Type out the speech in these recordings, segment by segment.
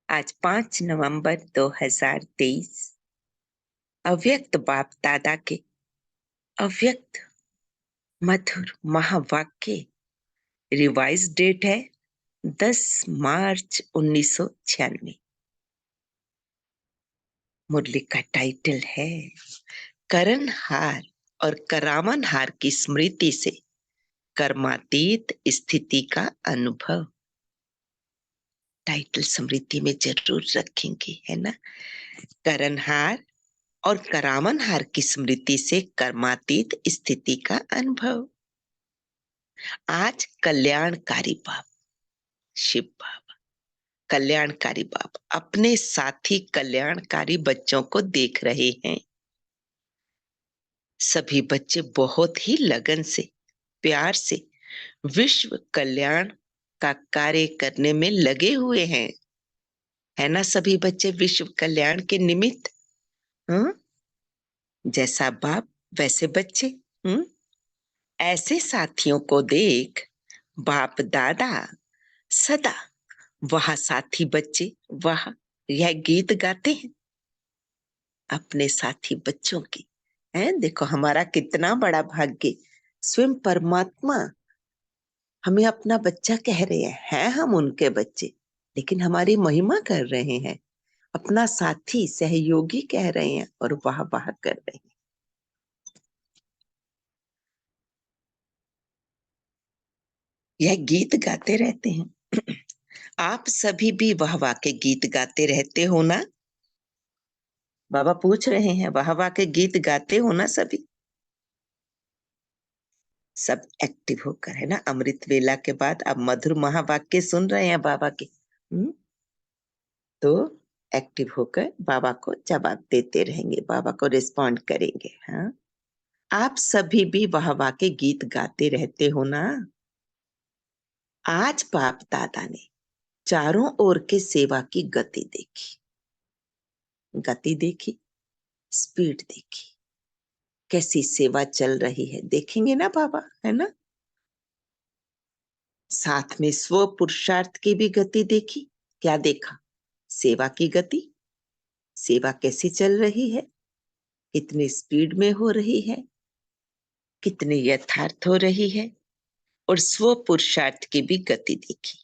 आज 5 नवंबर 2023 अव्यक्त बाप दादा के अव्यक्त मधुर महावाक्य रिवाइज डेट है 10 मार्च 1996। मुरली का टाइटल है करणहार और करावनहार की स्मृति से कर्मातीत स्थिति का अनुभव। टाइटल स्मृति में जरूर रखेंगे, है ना। करणहार और करावनहार की स्मृति से कर्मातीत स्थिति का अनुभव। आज कल्याणकारी बाप शिव बाबा, कल्याणकारी बाप अपने साथी कल्याणकारी बच्चों को देख रहे हैं। सभी बच्चे बहुत ही लगन से, प्यार से विश्व कल्याण का कार्य करने में लगे हुए हैं, है ना। सभी बच्चे विश्व कल्याण के निमित्त, हाँ? जैसा बाप वैसे बच्चे। ऐसे साथियों को देख बाप दादा सदा वह साथी बच्चे वह यह गीत गाते हैं अपने साथी बच्चों की। है देखो हमारा कितना बड़ा भाग्य, स्वयं परमात्मा हमें अपना बच्चा कह रहे हैं हम उनके बच्चे, लेकिन हमारी महिमा कर रहे हैं, अपना साथी सहयोगी कह रहे हैं और वाह वाह कर रहे हैं। यह गीत गाते रहते हैं। आप सभी भी वाह वाह के गीत गाते रहते हो ना। बाबा पूछ रहे हैं वाह वाह के गीत गाते हो ना सभी। सब एक्टिव होकर, है ना। अमृत वेला के बाद अब मधुर महावाक्य सुन रहे हैं बाबा के। तो एक्टिव होकर बाबा को जवाब देते रहेंगे, बाबा को रिस्पॉन्ड करेंगे। हाँ, आप सभी भी वाह वाह के गीत गाते रहते हो ना। आज बाप दादा ने चारों ओर के सेवा की गति देखी, गति देखी, स्पीड देखी, कैसी सेवा चल रही है देखेंगे ना बाबा, है ना। साथ में स्व पुरुषार्थ की भी गति देखी। क्या देखा? सेवा की गति, सेवा कैसी चल रही है, कितनी स्पीड में हो रही है, कितनी यथार्थ हो रही है, और स्व पुरुषार्थ की भी गति देखी।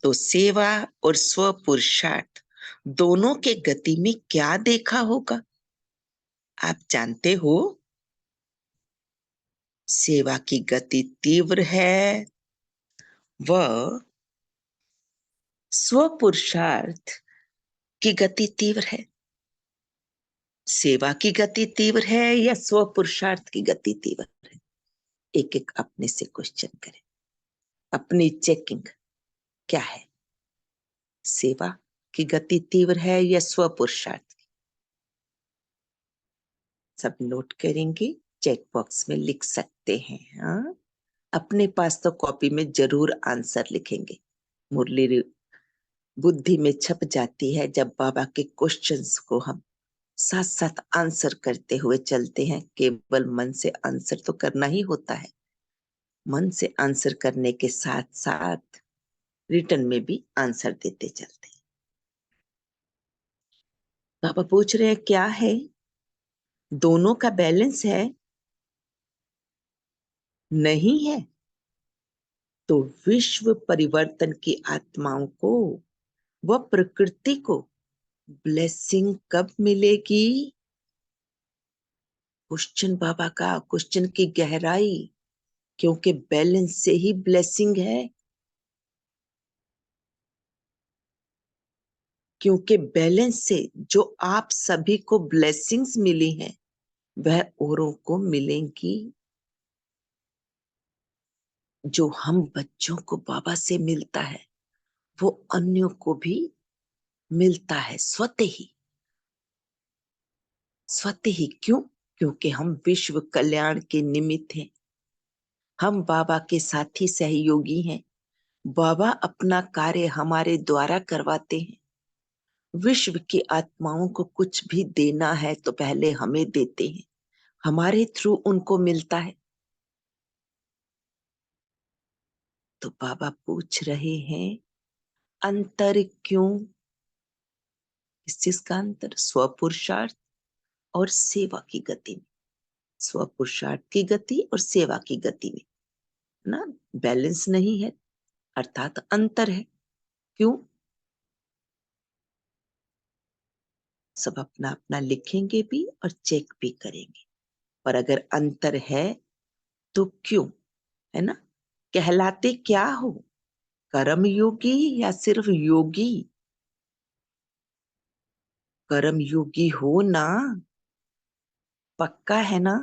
तो सेवा और स्व पुरुषार्थ दोनों के गति में क्या देखा होगा आप जानते हो। सेवा की गति तीव्र है व स्व पुरुषार्थ की गति तीव्र है। सेवा की गति तीव्र है या स्व पुरुषार्थ की गति तीव्र है? एक एक अपने से क्वेश्चन करें, अपनी चेकिंग क्या है। सेवा की गति तीव्र है या स्व पुरुषार्थ की? सब नोट करेंगे, चेक बॉक्स में लिख सकते हैं। हाँ, अपने पास तो कॉपी में जरूर आंसर लिखेंगे। मुरली बुद्धि में छप जाती है जब बाबा के क्वेश्चंस को हम साथ साथ आंसर करते हुए चलते हैं। केवल मन से आंसर तो करना ही होता है, मन से आंसर करने के साथ साथ रिटर्न में भी आंसर देते चलते हैं। पापा पूछ रहे हैं क्या है, दोनों का बैलेंस है? नहीं है तो विश्व परिवर्तन की आत्माओं को व प्रकृति को ब्लेसिंग कब मिलेगी? क्वेश्चन बाबा का, क्वेश्चन की गहराई, क्योंकि बैलेंस से ही ब्लेसिंग है। क्योंकि बैलेंस से जो आप सभी को ब्लेसिंग्स मिली हैं वह औरों को मिलेंगी। जो हम बच्चों को बाबा से मिलता है वो अन्यों को भी मिलता है स्वतः ही, स्वतः ही। क्यों? क्योंकि हम विश्व कल्याण के निमित्त हैं, हम बाबा के साथी सहयोगी हैं। बाबा अपना कार्य हमारे द्वारा करवाते हैं। विश्व की आत्माओं को कुछ भी देना है तो पहले हमें देते हैं, हमारे थ्रू उनको मिलता है। तो बाबा पूछ रहे हैं, अंतर क्यों? इस चीज का अंतर स्वपुरुषार्थ और सेवा की गति में। स्वपुरुषार्थ की गति और सेवा की गति में ना बैलेंस नहीं है, अर्थात अंतर है। क्यों? सब अपना अपना लिखेंगे भी और चेक भी करेंगे। और अगर अंतर है तो क्यों, है ना? कहलाते क्या हो? कर्म योगी या सिर्फ योगी? कर्म योगी हो ना, पक्का है ना?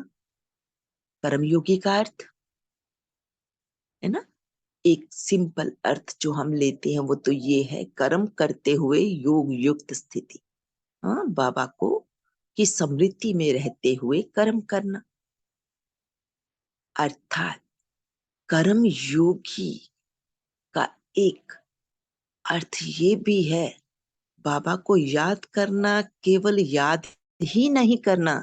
कर्म योगी का अर्थ है ना, एक सिंपल अर्थ जो हम लेते हैं वो तो ये है, कर्म करते हुए योग युक्त स्थिति। हाँ, बाबा को की स्मृति में रहते हुए कर्म करना, अर्थात कर्म योगी का एक अर्थ ये भी है, बाबा को याद करना, केवल याद ही नहीं करना,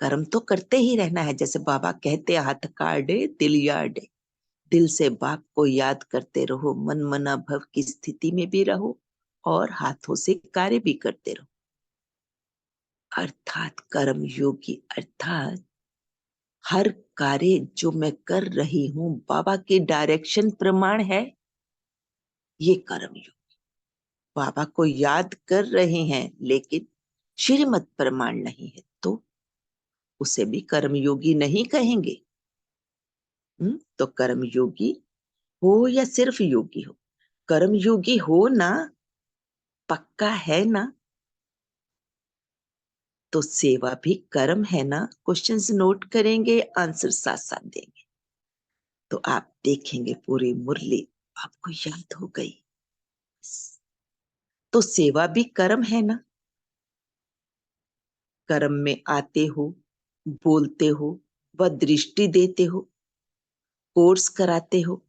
कर्म तो करते ही रहना है। जैसे बाबा कहते, हाथ काटे दिल याडे, दिल से बाप को याद करते रहो, मन मना भव की स्थिति में भी रहो और हाथों से कार्य भी करते रहो। अर्थात कर्म योगी, अर्थात हर कार्य जो मैं कर रही हूं बाबा के डायरेक्शन प्रमाण है, ये कर्म योग। बाबा को याद कर रहे हैं लेकिन श्रीमत प्रमाण नहीं है तो उसे भी कर्मयोगी नहीं कहेंगे। तो कर्मयोगी हो या सिर्फ योगी हो, कर्मयोगी हो ना, पक्का है ना? तो सेवा भी कर्म है ना? क्वेश्चंस नोट करेंगे, आंसर साथ साथ देंगे तो आप देखेंगे पूरी मुरली आपको याद हो गई। तो सेवा भी कर्म है ना? कर्म में आते हो, बोलते हो, व दृष्टि देते हो, कोर्स कराते हो,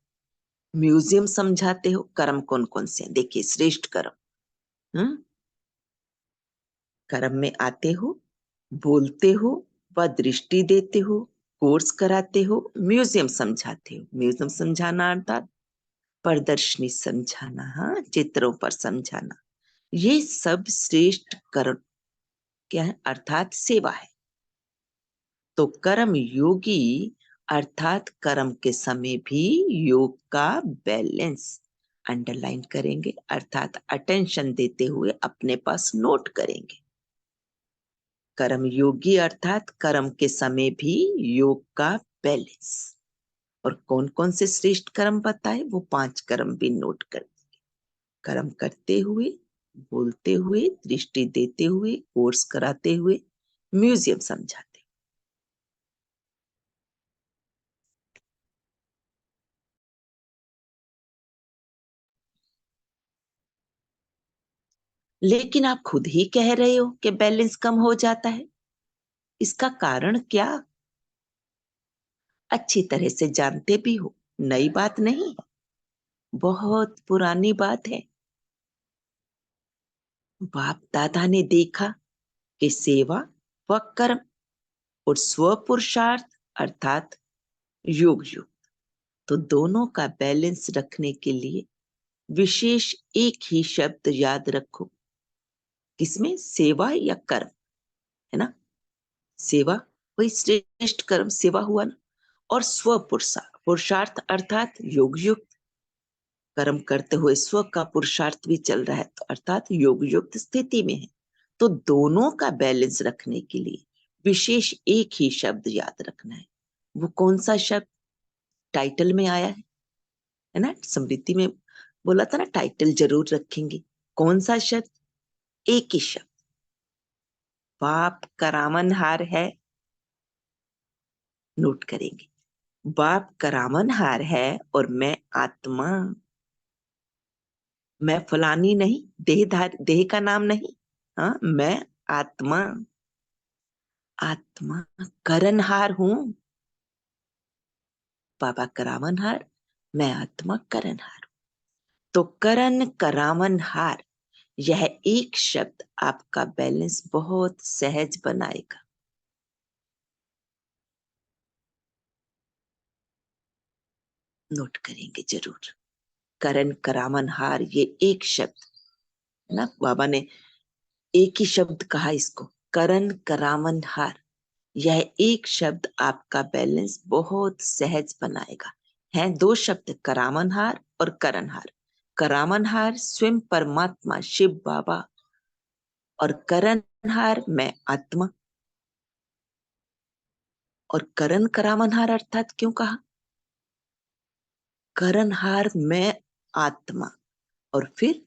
म्यूजियम समझाते हो। कर्म कौन कौन से हैं? देखिए, श्रेष्ठ कर्म। कर्म में आते हो, बोलते हो, व दृष्टि देते हो, कोर्स कराते हो, म्यूजियम समझाते हो। म्यूजियम समझाना अर्थात प्रदर्शनी समझाना, हाँ, चित्रों पर समझाना। ये सब श्रेष्ठ कर्म क्या है? अर्थात सेवा है। तो कर्म योगी अर्थात कर्म के समय भी योग का बैलेंस अंडरलाइन करेंगे, अर्थात अटेंशन देते हुए अपने पास नोट करेंगे। कर्म योगी अर्थात कर्म के समय भी योग का बैलेंस। और कौन कौन से श्रेष्ठ कर्म बताए, वो 5 कर्म भी नोट कर। कर्म करते हुए, बोलते हुए, दृष्टि देते हुए, कोर्स कराते हुए, म्यूजियम समझाते। लेकिन आप खुद ही कह रहे हो कि बैलेंस कम हो जाता है, इसका कारण क्या? अच्छी तरह से जानते भी हो, नई बात नहीं है, बहुत पुरानी बात है। बाप दादा ने देखा कि सेवा व कर्म और स्व पुरुषार्थ अर्थात योग युग, तो दोनों का बैलेंस रखने के लिए विशेष एक ही शब्द याद रखो। किसमें? सेवा या कर्म, है ना? सेवा वही श्रेष्ठ कर्म सेवा हुआ ना। और स्व पुरुषार्थ अर्थात योग युक्त, कर्म करते हुए स्व का पुरुषार्थ भी चल रहा है तो अर्थात योग युक्त स्थिति में है। तो दोनों का बैलेंस रखने के लिए विशेष एक ही शब्द याद रखना है। वो कौन सा शब्द? टाइटल में आया है ना, स्मृति में बोला था ना, टाइटल जरूर रखेंगे। कौन सा शब्द? एक ही शब्द, बाप करामनहार है, नोट करेंगे। बाप करामनहार है और मैं आत्मा, मैं फलानी नहीं, देहधार, देह का नाम नहीं, हाँ, मैं आत्मा, आत्मा करनहार हूं। बाबा करावनहार, मैं आत्मा करनहार। तो करण करावनहार, यह एक शब्द आपका बैलेंस बहुत सहज बनाएगा। नोट करेंगे जरूर। करण करामनहार, ये एक शब्द है ना, बाबा ने एक ही शब्द कहा इसको, करण करामनहार। यह एक शब्द आपका बैलेंस बहुत सहज बनाएगा। हैं दो शब्द, करामनहार और करणहार। करामनहार स्वयं परमात्मा शिव बाबा, और करणहार मैं आत्मा। और करण करामनहार अर्थात क्यों कहा? करणहार मैं आत्मा, और फिर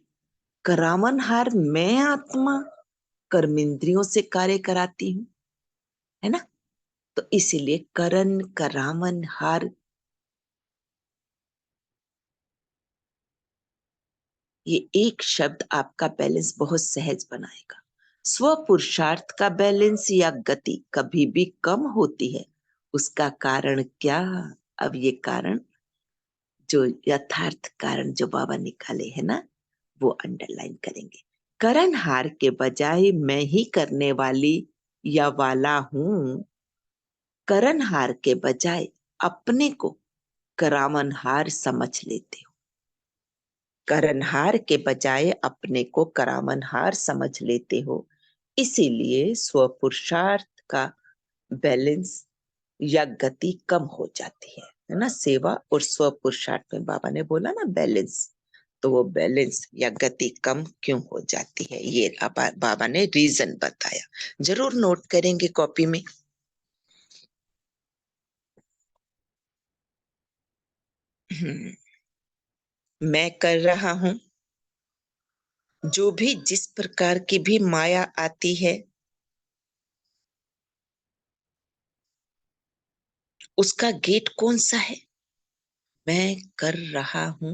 करामनहार मैं आत्मा कर्मेंद्रियों से कार्य कराती हूं, है ना। तो इसीलिए करण करामनहार, ये एक शब्द आपका बैलेंस बहुत सहज बनाएगा। स्व पुरुषार्थ का बैलेंस या गति कभी भी कम होती है। उसका कारण क्या? अब ये कारण, जो यथार्थ कारण जो बाबा निकाले है ना, वो अंडरलाइन करेंगे। करण हार के बजाय मैं ही करने वाली या वाला हूं। करण हार के बजाय अपने को करामनहार समझ लेते हो। करनहार के बजाय अपने को करामनहार समझ लेते हो। इसीलिए स्वपुरुषार्थ का बैलेंस या गति कम हो जाती है ना। सेवा और स्वपुरुषार्थ में बाबा ने बोला ना बैलेंस, तो वो बैलेंस या गति कम क्यों हो जाती है, ये बाबा ने रीजन बताया। जरूर नोट करेंगे कॉपी में। मैं कर रहा हूं, जो भी जिस प्रकार की भी माया आती है, उसका गेट कौन सा है? मैं कर रहा हूं,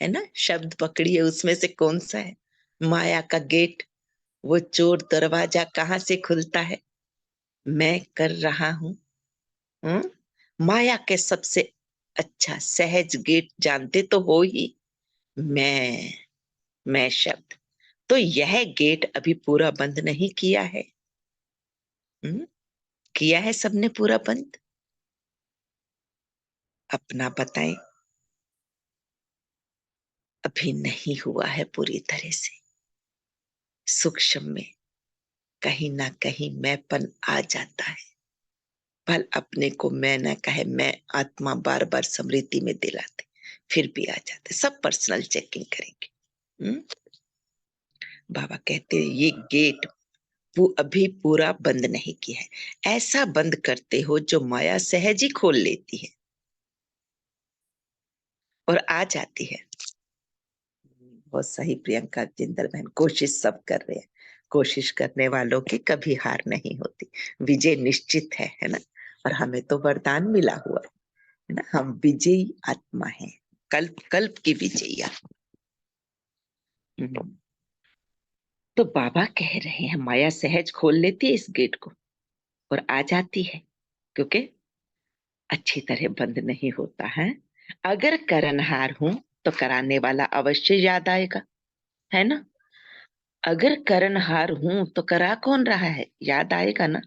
है ना, शब्द पकड़िए, उसमें से कौन सा है माया का गेट? वो चोर दरवाजा कहाँ से खुलता है? मैं कर रहा हूं। हम्म? माया के सबसे अच्छा सहज गेट जानते तो हो ही, मैं शब्द। तो यह गेट अभी पूरा बंद नहीं किया है। हम्म? किया है सबने पूरा बंद? अपना बताएं। अभी नहीं हुआ है पूरी तरह से। सूक्ष्म में कहीं ना कहीं मैंपन आ जाता है। भल अपने को मैं ना कहे, मैं आत्मा बार बार स्मृति में दिलाते, फिर भी आ जाते। सब पर्सनल चेकिंग करेंगे। हम्म? बाबा कहते हैं ये गेट अभी पूरा बंद नहीं किया है। ऐसा बंद करते हो जो माया सहज ही खोल लेती है और आ जाती है। बहुत सही प्रियंका जिंदल बहन, कोशिश सब कर रहे हैं। कोशिश करने वालों की कभी हार नहीं होती, विजय निश्चित है ना। और हमें तो वरदान मिला हुआ है ना, हम विजयी आत्मा हैं, कल्प कल्प की विजयी आत्मा। तो बाबा कह रहे हैं माया सहज खोल लेती है इस गेट को और आ जाती है, क्योंकि अच्छी तरह बंद नहीं होता है। अगर करनहार हूं तो कराने वाला अवश्य याद आएगा, है ना। अगर करनहार हूं तो करा कौन रहा है, याद आएगा ना।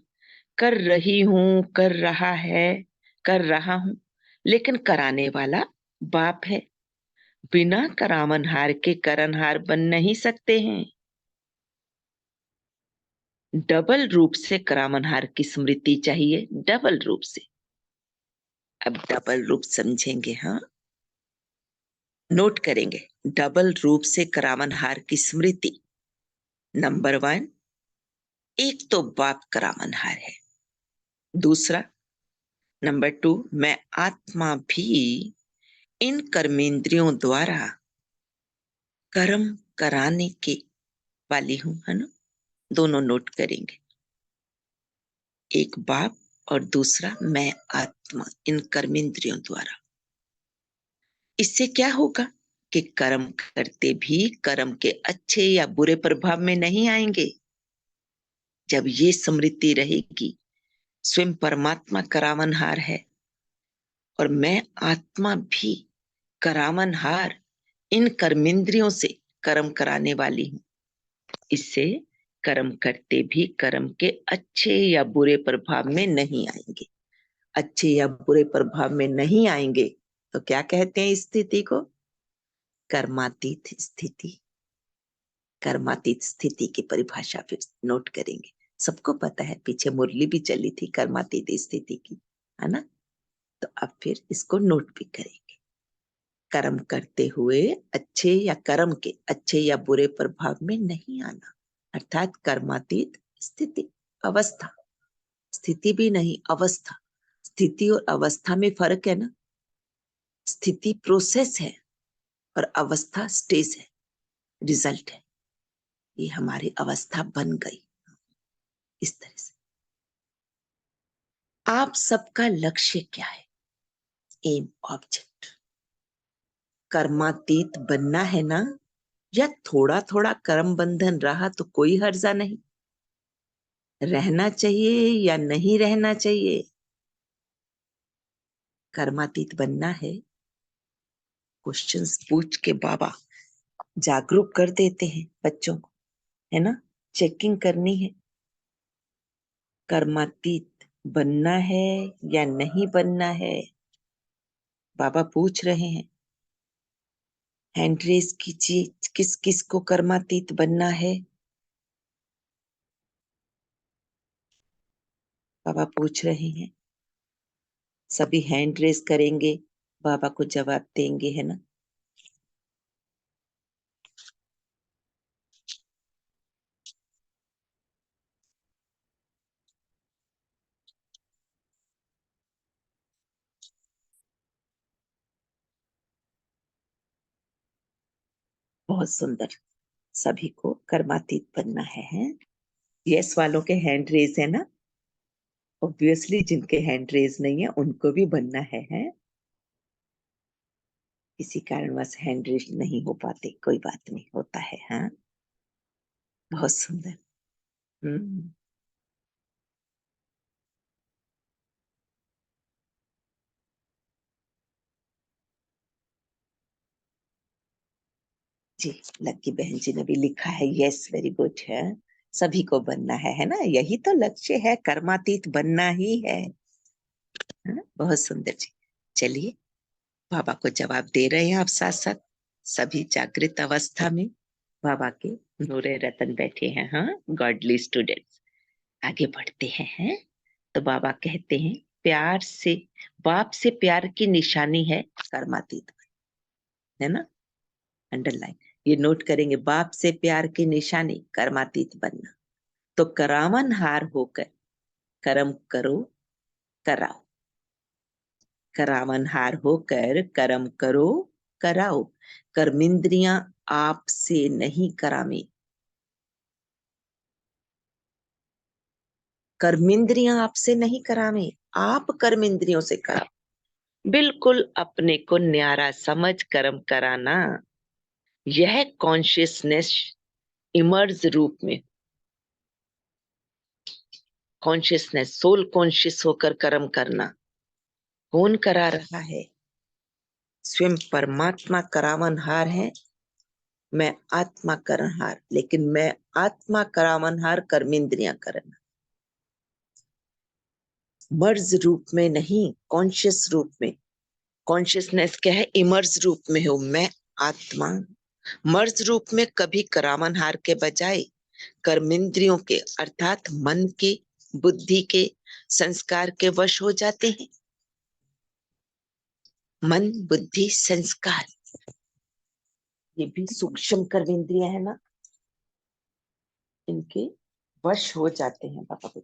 कर रही हूं, कर रहा है, कर रहा हूं, लेकिन कराने वाला बाप है। बिना करामनहार के करनहार बन नहीं सकते हैं। डबल रूप से करामनहार की स्मृति चाहिए, डबल रूप से। अब डबल रूप समझेंगे, हाँ, नोट करेंगे। डबल रूप से करामनहार की स्मृति। नंबर 1, एक तो बाप करामनहार है। दूसरा, नंबर 2, मैं आत्मा भी इन कर्मेंद्रियों द्वारा कर्म कराने के वाली हूं, है ना। दोनों नोट करेंगे, एक बाप और दूसरा मैं आत्मा इन कर्मेंद्रियों द्वारा। इससे क्या होगा कि कर्म करते भी कर्म के अच्छे या बुरे प्रभाव में नहीं आएंगे। जब ये स्मृति रहेगी स्वयं परमात्मा करावनहार है और मैं आत्मा भी करावनहार इन कर्मेंद्रियों से कर्म कराने वाली हूं, इससे कर्म करते भी कर्म के अच्छे या बुरे प्रभाव में नहीं आएंगे। अच्छे या बुरे प्रभाव में नहीं आएंगे तो क्या कहते हैं इस स्थिति को? कर्मातीत स्थिति। कर्मातीत स्थिति की परिभाषा फिर नोट करेंगे। सबको पता है, पीछे मुरली भी चली थी कर्मातीत स्थिति की, है ना? तो अब फिर इसको नोट भी करेंगे। कर्म करते हुए अच्छे या कर्म के अच्छे या बुरे प्रभाव में नहीं आना, अर्थात कर्मातीत स्थिति। अवस्था, स्थिति भी नहीं, अवस्था। स्थिति और अवस्था में फर्क है ना। स्थिति प्रोसेस है और अवस्था स्टेज है, रिजल्ट है। ये हमारी अवस्था बन गई इस तरह से। आप सबका लक्ष्य क्या है? M, object. कर्मातीत बनना है ना? या थोड़ा थोड़ा कर्म बंधन रहा तो कोई हर्जा नहीं? रहना चाहिए या नहीं रहना चाहिए? कर्मातीत बनना है। क्वेश्चंस पूछ के बाबा जागरूक कर देते हैं बच्चों को, है ना? चेकिंग करनी है। कर्मातीत बनना है या नहीं बनना है? बाबा पूछ रहे हैं। हैंड रेस कीजिए, किस किस को कर्मातीत बनना है? बाबा पूछ रहे हैं। सभी हैंड रेस करेंगे, बाबा को जवाब देंगे, है ना? बहुत सुंदर। सभी को कर्मातीत बनना है? यस वालों के हैंड रेस है ना? ऑब्वियसली जिनके हैंड रेस नहीं है उनको भी बनना है? किसी कारणवश हैंड रेस नहीं हो पाते, कोई बात नहीं, होता है। हाँ, बहुत सुंदर। हम्म। जी, लक्की बहन जी ने भी लिखा है, यस वेरी गुड है। सभी को बनना है ना? यही तो लक्ष्य है, कर्मातीत बनना ही है। हाँ, बहुत सुंदर जी। चलिए, बाबा को जवाब दे रहे हैं आप साथ साथ। सभी जागृत अवस्था में बाबा के नूरे रतन बैठे हैं। हाँ, गॉडली स्टूडेंट्स। आगे बढ़ते हैं। तो बाबा कहते हैं, प्यार से, बाप से प्यार की निशानी है कर्मातीत, है ना? अंडरलाइन, ये नोट करेंगे। बाप से प्यार की निशानी कर्मातीत बनना। तो करावन हार होकर कर्म करो, कराओ। करावन हार होकर कर्म करो, कराओ। कर्मेंद्रियां आपसे नहीं करावे। कर्मेंद्रियां आपसे नहीं करावे, आप कर्मेंद्रियों से कराओ। बिल्कुल अपने को न्यारा समझ कर्म कराना। यह कॉन्शियसनेस इमर्ज रूप में, कॉन्शियसनेस, सोल कॉन्शियस होकर कर्म करना। कौन करा रहा है? स्वयं परमात्मा करावनहार है। मैं आत्मा करनहार, लेकिन मैं आत्मा करावनहार, कर्मेंद्रियां करना। मर्ज रूप में नहीं, कॉन्शियस रूप में। कॉन्शियसनेस क्या है? इमर्ज रूप में हो मैं आत्मा। मर्ज रूप में कभी करावनहार के बजाय कर्मेंद्रियों के, अर्थात मन के, बुद्धि के, संस्कार के वश हो जाते हैं। मन, बुद्धि, संस्कार, ये भी सूक्ष्म कर्मेंद्रियां है ना, इनके वश हो जाते हैं बाबा को।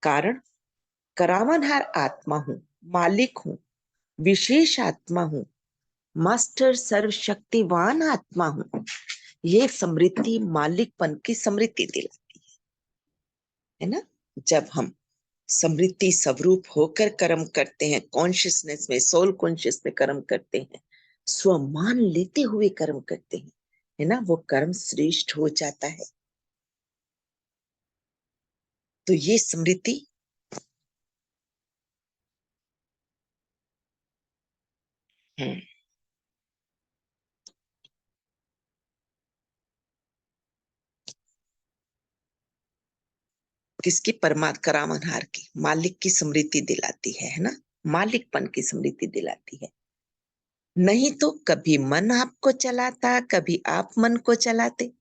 कारण, करावनहार आत्मा हूं, मालिक हूं, विशेष आत्मा हूं, मास्टर सर्वशक्तिवान आत्मा हूं। ये समृद्धि मालिकपन की समृद्धि दिलाती है ना? जब हम समृद्धि स्वरूप होकर कर्म करते हैं, कॉन्शियसनेस में, सोल कॉन्शियस में कर्म करते हैं, स्वमान लेते हुए कर्म करते हैं, है ना? वो कर्म श्रेष्ठ हो जाता है। तो ये समृद्धि है। किसकी? करामनहार की, मालिक की स्मृति दिलाती है ना? मालिकपन की स्मृति दिलाती है। नहीं तो कभी मन आपको चलाता, कभी आप मन को चलाते।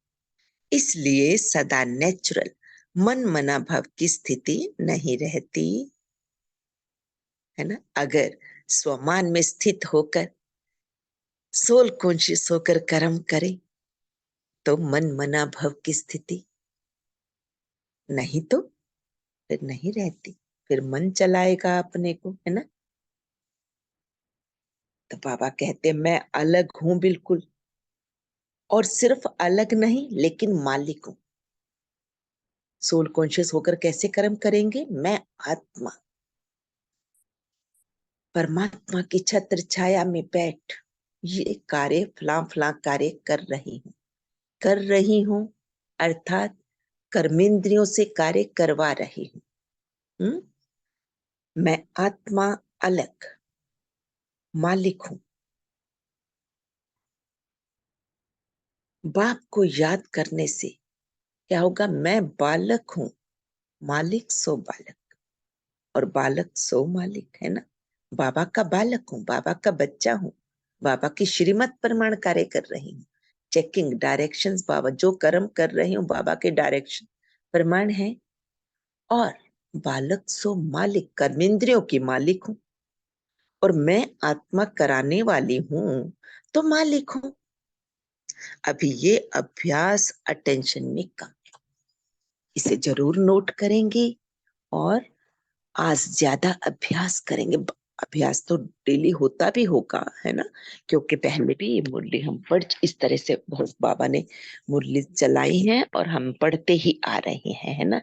इसलिए सदा नेचुरल मन मना भाव की स्थिति नहीं रहती, है ना? अगर स्वमान में स्थित होकर सोल कॉन्शियस होकर कर्म करें तो मन मना भाव की स्थिति, नहीं तो फिर नहीं रहती, फिर मन चलाएगा अपने को, है ना? तो बाबा कहते मैं अलग हूं बिल्कुल, और सिर्फ अलग नहीं लेकिन मालिक हूं। सोल कॉन्शियस होकर कैसे कर्म करेंगे? मैं आत्मा परमात्मा की छत्र छाया में बैठ ये कार्य फला कार्य कर रही हूं, अर्थात कर्मेंद्रियों से कार्य करवा रही हूं। मैं आत्मा अलग मालिक हूं। बाप को याद करने से क्या होगा? मैं बालक हूं, मालिक सो बालक, और बालक सो मालिक, है ना? बाबा का बालक हूं, बाबा का बच्चा हूं, बाबा की श्रीमत प्रमाण कार्य कर रही हूँ। चेकिंग डायरेक्शंस, बाबा जो कर्म कर रही हूँ बाबा के डायरेक्शन प्रमाण है। और बालक सो मालिक, कर्मेंद्रियों की मालिक हूं, और मैं आत्मा कराने वाली हूं तो मालिक हूं। अभी ये अभ्यास अटेंशन में कम, इसे जरूर नोट करेंगे और आज ज्यादा अभ्यास करेंगे। अभ्यास तो डेली होता भी होगा, है ना? क्योंकि पहले भी ये मुरली हम पढ़, इस तरह से बहुत बाबा ने मुरली चलाई है और हम पढ़ते ही आ रहे हैं, है ना?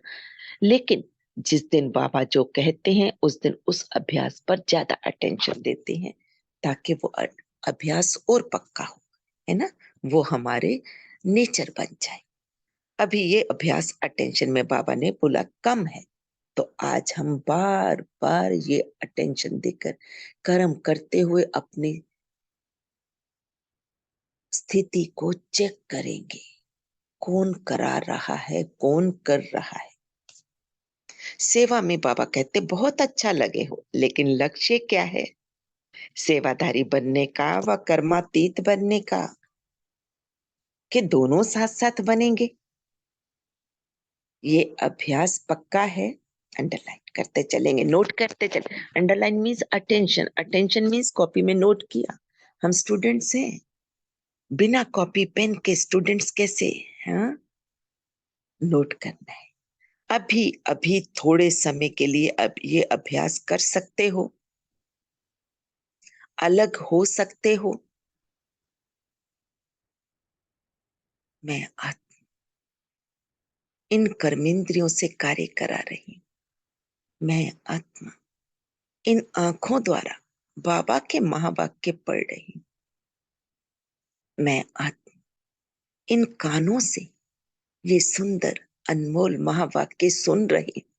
लेकिन जिस दिन बाबा जो कहते हैं उस दिन उस अभ्यास पर ज्यादा अटेंशन देते हैं, ताकि वो अभ्यास और पक्का हो, है ना? वो हमारे नेचर बन जाए। अभी ये अभ्यास अटेंशन में बाबा ने बोला कम है, तो आज हम बार बार ये अटेंशन देकर कर्म करते हुए अपनी स्थिति को चेक करेंगे। कौन करा रहा है, कौन कर रहा है? सेवा में बाबा कहते बहुत अच्छा लगे हो, लेकिन लक्ष्य क्या है? सेवाधारी बनने का व कर्मातीत बनने का, कि दोनों साथ साथ बनेंगे? ये अभ्यास पक्का है। अंडरलाइन करते चलेंगे, नोट करते चले। Underline means attention, attention means copy में नोट किया। हम स्टूडेंट्स हैं, बिना कॉपी पेन के स्टूडेंट्स कैसे? हाँ, नोट करना है। अभी अभी थोड़े समय के लिए अब ये अभ्यास कर सकते हो, अलग हो सकते हो। मैं इन कर्मेंद्रियों से कार्य करा रही हूं। मैं आत्मा इन आंखों द्वारा बाबा के महावाक्य पढ़ रही हूं। मैं आत्मा इन कानों से ये सुंदर अनमोल महावाक्य सुन रही हूं।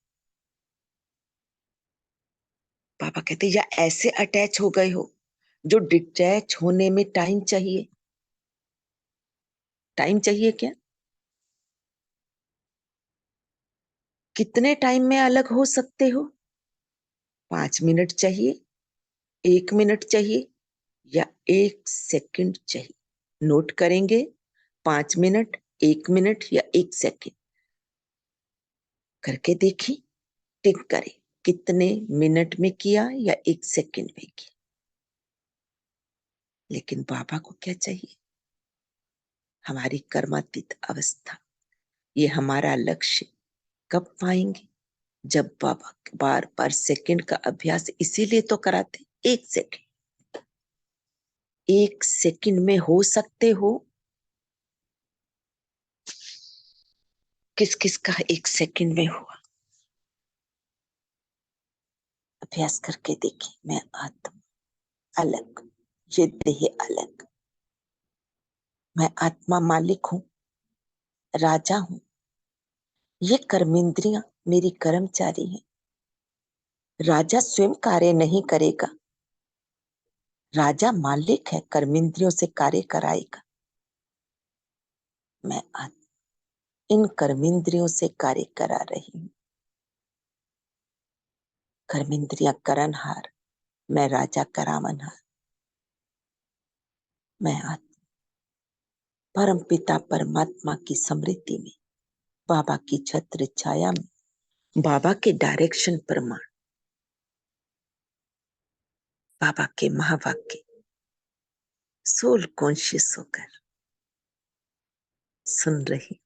बाबा कहते या ऐसे अटैच हो गए हो जो डिटैच होने में टाइम चाहिए। टाइम चाहिए क्या? कितने टाइम में अलग हो सकते हो? 5 मिनट चाहिए, 1 मिनट चाहिए, या 1 सेकंड चाहिए? नोट करेंगे। 5 मिनट, 1 मिनट या 1 सेकंड करके देखिए, टिक करें कितने मिनट में किया या 1 सेकंड में किया। लेकिन बाबा को क्या चाहिए? हमारी कर्मातीत अवस्था, ये हमारा लक्ष्य कब पाएंगे? जब बाबा बार बार सेकंड का अभ्यास इसीलिए तो कराते। 1 सेकंड, 1 सेकंड में हो सकते हो। किस किस का 1 सेकंड में हुआ? अभ्यास करके देखिए। मैं आत्मा अलग, ये देह अलग। मैं आत्मा मालिक हूं, राजा हूं। ये कर्मेंद्रियां मेरी कर्मचारी हैं। राजा स्वयं कार्य नहीं करेगा, राजा मालिक है, कर्मेंद्रियों से कार्य कराएगा। मैं इन कर्मेंद्रियों से कार्य करा रही हूं। कर्मेंद्रियां करनहार, मैं राजा करावनहार, मैं आत्मा परम पिता परमात्मा की समृद्धि में, बाबा की छत्र छाया में, बाबा के डायरेक्शन प्रमाण, बाबा के महावाक्य सोल कॉन्शियस होकर सुन रही,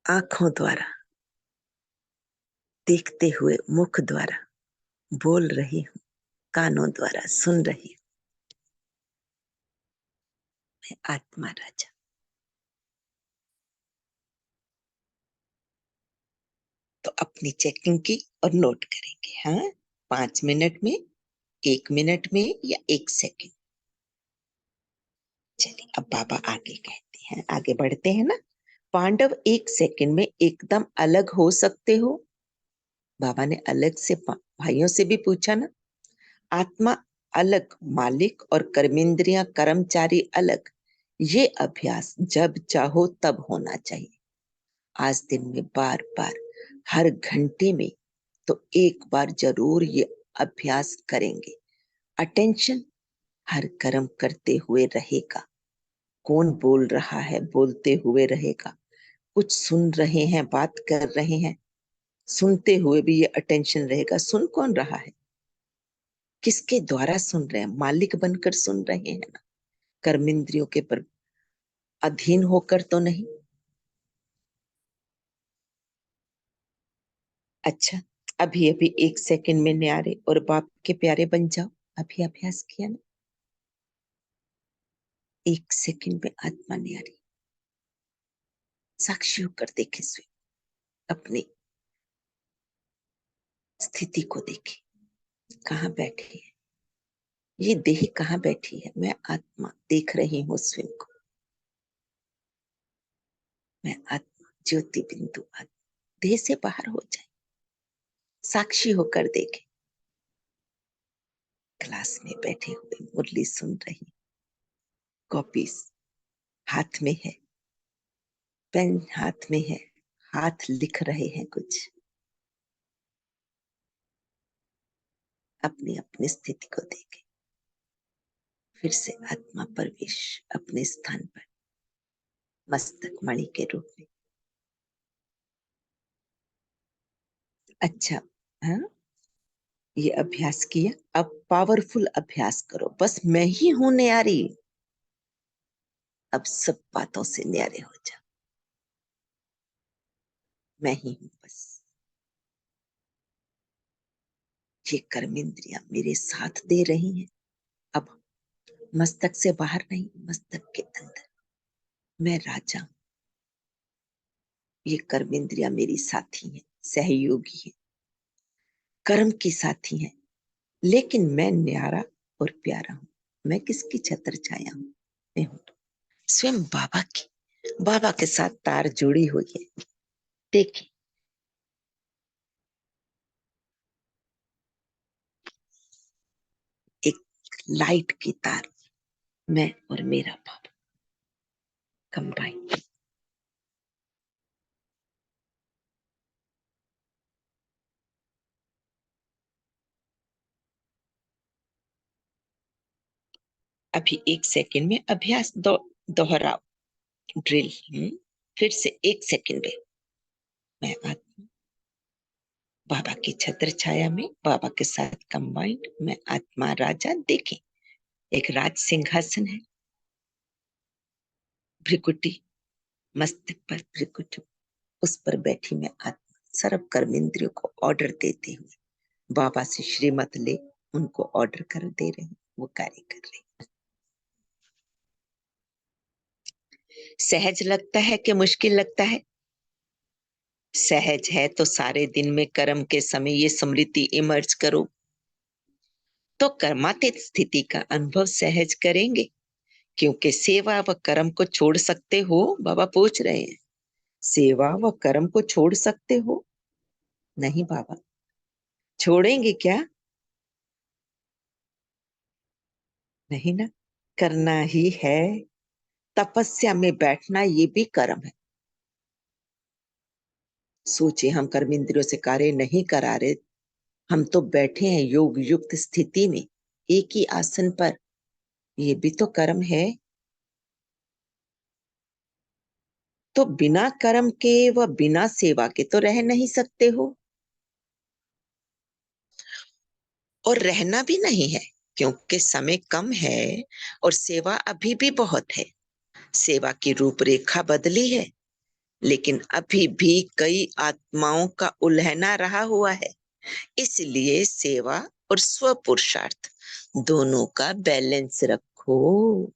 आंखों द्वारा देखते हुए मुख द्वारा बोल रही हूँ, कानों द्वारा सुन रही हूँ, मैं आत्मा राजा। तो अपनी चेकिंग की और नोट करेंगे। हाँ, 5 मिनट में, 1 मिनट में या 1 सेकंड। चलिए अब बाबा आगे कहते हैं, आगे बढ़ते हैं ना। पांडव 1 सेकंड में एकदम अलग हो सकते हो। बाबा ने अलग से भाइयों से भी पूछा ना। आत्मा अलग, मालिक और कर्मेंद्रियां कर्मचारी अलग। ये अभ्यास जब चाहो तब होना चाहिए। आज दिन में बार बार, हर घंटे में तो एक बार जरूर ये अभ्यास करेंगे। अटेंशन हर कर्म करते हुए रहेगा। कौन बोल रहा है बोलते हुए रहेगा। कुछ सुन रहे हैं, बात कर रहे हैं, सुनते हुए भी ये अटेंशन रहेगा। सुन कौन रहा है, किसके द्वारा सुन रहे हैं? मालिक बनकर सुन रहे हैं ना, कर्मेंद्रियों के पर अधीन होकर तो नहीं। अच्छा, अभी अभी 1 सेकंड में न्यारे और बाप के प्यारे बन जाओ। अभी अभ्यास किया ना। 1 सेकंड में आत्मा न्यारी, साक्षी होकर देखे स्वयं अपनी स्थिति को। देखे कहाँ बैठे है, ये देह कहाँ बैठी है। मैं आत्मा देख रही हूँ स्वयं को। मैं आत्मा ज्योति बिंदु आत्मा देह से बाहर हो जाए, साक्षी होकर देखे। क्लास में बैठे हुए मुरली सुन रही, कॉपीज हाथ में है, पेन हाथ में है, हाथ लिख रहे हैं कुछ। अपनी अपनी स्थिति को देखे। फिर से आत्मा प्रवेश अपने स्थान पर, मस्तक मणि के रूप में। अच्छा, हाँ, ये अभ्यास किया। अब पावरफुल अभ्यास करो। बस मैं ही हूं न्यारी। अब सब बातों से न्यारे हो जा। मैं ही हूं बस। ये कर्मेंद्रियां मेरे साथ दे रही हैं। अब मस्तक से बाहर नहीं, मस्तक के अंदर मैं राजा हूं। ये कर्मेंद्रियां मेरी साथी हैं, सहयोगी हैं, कर्म की साथी हैं। लेकिन मैं न्यारा और प्यारा हूं। मैं किसकी छत्र छाया हूं? मैं हूं स्वयं बाबा की। बाबा के साथ तार जुड़ी हुई है। देखिए, एक लाइट की तार, मैं और मेरा बाबा कंबाइन। अभी 1 सेकंड में अभ्यास दोहराओ, ड्रिल। फिर से 1 सेकंड में मैं आत्मा बाबा की छत्र छाया में, बाबा के साथ कंबाइंड। मैं आत्मा राजा। देखें, एक राज सिंहासन है, भ्रिकुटी, मस्तक पर भ्रिकुटी, उस पर बैठी मैं आत्मा सर्व कर्मेंद्रियों को ऑर्डर देते हुए बाबा से श्रीमत ले उनको ऑर्डर कर दे रही, वो कार्य कर रही। सहज लगता है कि मुश्किल लगता है? सहज है तो सारे दिन में कर्म के समय ये स्मृति इमर्ज करो, तो कर्मातीत स्थिति का अनुभव सहज करेंगे। क्योंकि सेवा व कर्म को छोड़ सकते हो? बाबा पूछ रहे हैं, सेवा व कर्म को छोड़ सकते हो? नहीं बाबा। छोड़ेंगे क्या? नहीं ना, करना ही है। तपस्या में बैठना ये भी कर्म है। सोचिए, हम कर्म इंद्रियों से कार्य नहीं करा रहे, हम तो बैठे हैं योग युक्त स्थिति में, एक ही आसन पर। ये भी तो कर्म है। तो बिना कर्म के व बिना सेवा के तो रह नहीं सकते हो, और रहना भी नहीं है, क्योंकि समय कम है और सेवा अभी भी बहुत है। सेवा की रूपरेखा बदली है, लेकिन अभी भी कई आत्माओं का उल्हना रहा हुआ है। इसलिए सेवा और स्व पुरुषार्थ दोनों का बैलेंस रखो।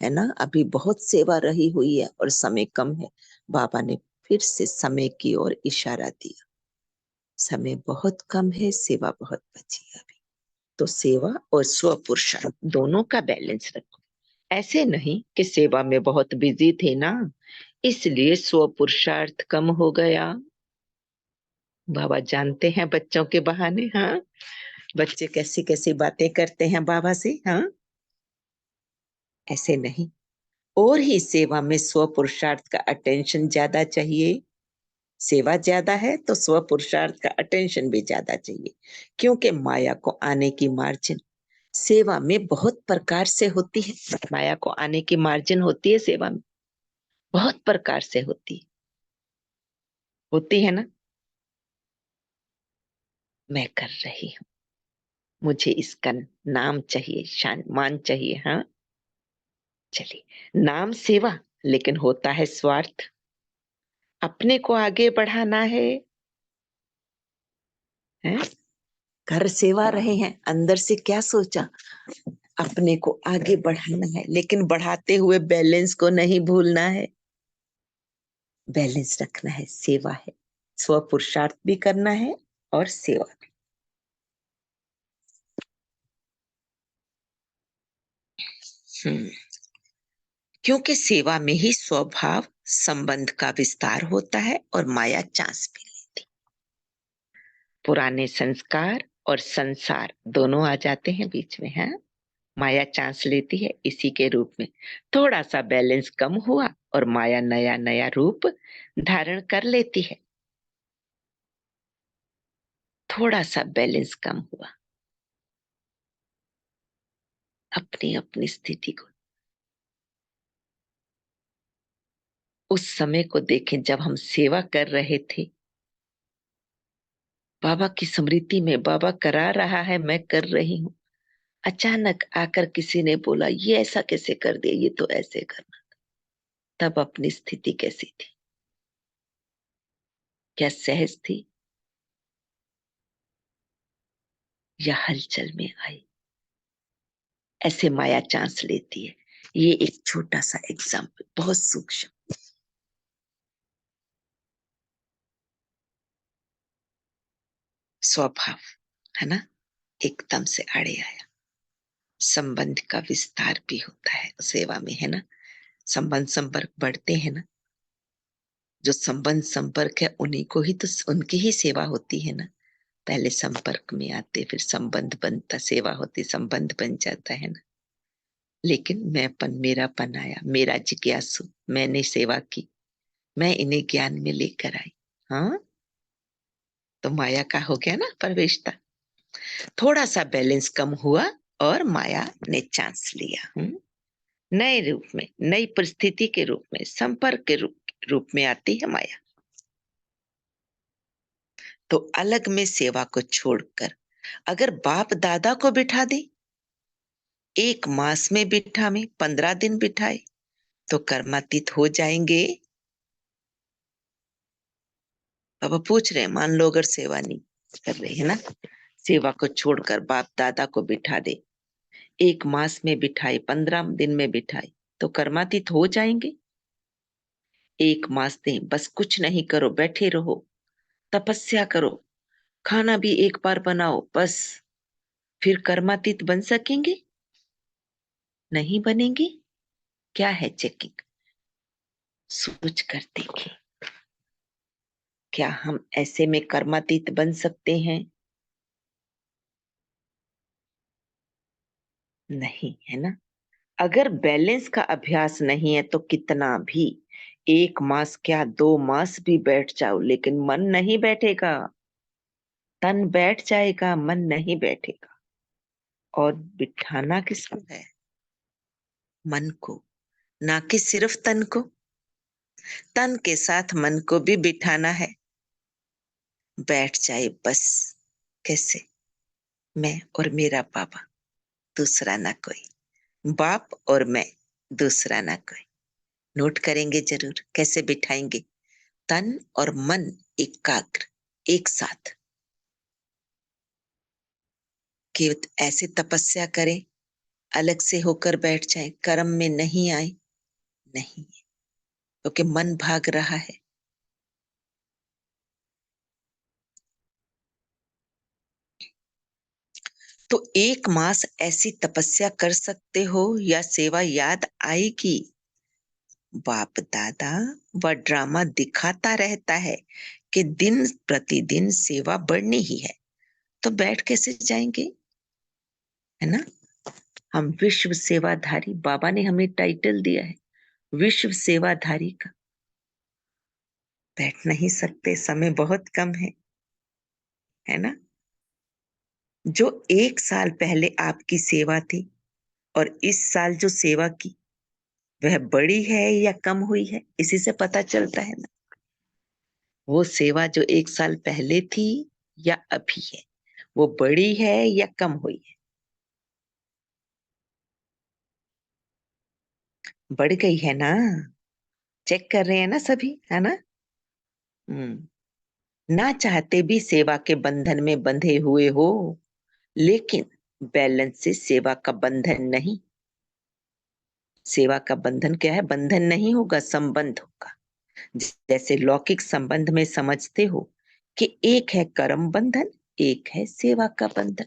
है ना, अभी बहुत सेवा रही हुई है और समय कम है। बाबा ने फिर से समय की ओर इशारा दिया। समय बहुत कम है, सेवा बहुत बची है अभी। तो सेवा और स्व पुरुषार्थ दोनों का बैलेंस रखो। ऐसे नहीं कि सेवा में बहुत बिजी थे ना, इसलिए स्व पुरुषार्थ कम हो गया। बाबा जानते हैं बच्चों के बहाने, हाँ, बच्चे कैसी कैसी बातें करते हैं बाबा से, हाँ। ऐसे नहीं, और ही सेवा में स्व पुरुषार्थ का अटेंशन ज्यादा चाहिए। सेवा ज्यादा है तो स्व पुरुषार्थ का अटेंशन भी ज्यादा चाहिए, क्योंकि माया को आने की मार्जिन सेवा में बहुत प्रकार से होती है। माया को आने की मार्जिन होती है सेवा में, बहुत प्रकार से होती है ना। मैं कर रही हूँ, मुझे इसका नाम चाहिए, शान मान चाहिए, हाँ। चलिए, नाम सेवा, लेकिन होता है स्वार्थ, अपने को आगे बढ़ाना है। घर सेवा रहे हैं, अंदर से क्या सोचा, अपने को आगे बढ़ाना है, लेकिन बढ़ाते हुए बैलेंस को नहीं भूलना है। बैलेंस रखना है, सेवा है, स्व पुरुषार्थ भी करना है और सेवा भी। हम्म, क्योंकि सेवा में ही स्वभाव संबंध का विस्तार होता है और माया चांस भी लेती। पुराने संस्कार और संसार दोनों आ जाते हैं बीच में, है। माया चांस लेती है इसी के रूप में। थोड़ा सा बैलेंस कम हुआ और माया नया नया रूप धारण कर लेती है। थोड़ा सा बैलेंस कम हुआ, अपनी अपनी स्थिति को, उस समय को देखें जब हम सेवा कर रहे थे। बाबा की स्मृति में बाबा करा रहा है, मैं कर रही हूँ। अचानक आकर किसी ने बोला ये ऐसा कैसे कर दिया, ये तो ऐसे करना। तब अपनी स्थिति कैसी थी, क्या सहज थी या हलचल में आई। ऐसे माया चांस लेती है। ये एक छोटा सा एग्जाम्पल, बहुत सूक्ष्म। स्वभाव, है ना, एकदम से आड़े आया। संबंध का विस्तार भी होता है सेवा में, है ना। संबंध संपर्क बढ़ते हैं ना। जो संबंध संपर्क है उन्हीं को ही तो, उनकी ही सेवा होती है ना। पहले संपर्क में आते, फिर संबंध बनता, सेवा होती, संबंध बन जाता है ना। लेकिन मैंपन, मेरापन आया, मेरा जिज्ञासु, मैंने सेवा की, मैं इन्हें ज्ञान में लेकर आई, हाँ। तो माया का हो गया ना प्रवेशता। थोड़ा सा बैलेंस कम हुआ और माया ने चांस लिया। नए रूप में, नई परिस्थिति के रूप में, संपर्क के रूप में आती है माया। तो अलग में सेवा को छोड़कर अगर बाप दादा को बिठा दे, एक मास में बिठा में 15 दिन बिठाए, तो कर्मातीत हो जाएंगे। बाबा पूछ रहे हैं, मान लो अगर सेवा नहीं कर रहे है ना, सेवा को छोड़कर बाप दादा को बिठा दे, एक मास में बिठाए, 15 दिन में बिठाए, तो कर्मातीत हो जाएंगे। एक मास दें, बस कुछ नहीं करो, बैठे रहो, तपस्या करो, खाना भी एक बार बनाओ बस, फिर कर्मातीत बन सकेंगे? नहीं बनेंगे। क्या है चेकिंग, सोच कर देखें, क्या हम ऐसे में कर्मातीत बन सकते हैं? नहीं, है ना। अगर बैलेंस का अभ्यास नहीं है तो कितना भी 1 मास क्या 2 मास भी बैठ जाओ लेकिन मन नहीं बैठेगा। तन बैठ जाएगा, मन नहीं बैठेगा। और बिठाना किसको है? मन को, ना कि सिर्फ तन को। तन के साथ मन को भी बिठाना है। बैठ जाए बस। कैसे? मैं और मेरा बाबा, दूसरा ना कोई। बाप और मैं, दूसरा ना कोई। नोट करेंगे जरूर कैसे बिठाएंगे तन और मन एकाग्र एक साथ। कि ऐसे तपस्या करें, अलग से होकर बैठ जाए, कर्म में नहीं आए। नहीं, क्योंकि मन भाग रहा है। तो 1 मास ऐसी तपस्या कर सकते हो या सेवा याद आएगी? बाप दादा वह ड्रामा दिखाता रहता है कि दिन प्रतिदिन सेवा बढ़नी ही है। तो बैठ कैसे जाएंगे? है ना? हम विश्व सेवाधारी, बाबा ने हमें टाइटल दिया है विश्व सेवाधारी का। बैठ नहीं सकते, समय बहुत कम है ना? जो 1 साल पहले आपकी सेवा थी और इस साल जो सेवा की, वह बड़ी है या कम हुई है? इसी से पता चलता है ना। वो सेवा जो 1 साल पहले थी या अभी है, वो बड़ी है या कम हुई है? बढ़ गई है ना? चेक कर रहे हैं ना सभी, है ना? ना चाहते भी सेवा के बंधन में बंधे हुए हो, लेकिन बैलेंस से सेवा का बंधन नहीं। सेवा का बंधन क्या है? बंधन नहीं होगा, संबंध होगा। जैसे लौकिक संबंध में समझते हो कि एक है कर्म बंधन, एक है सेवा का बंधन।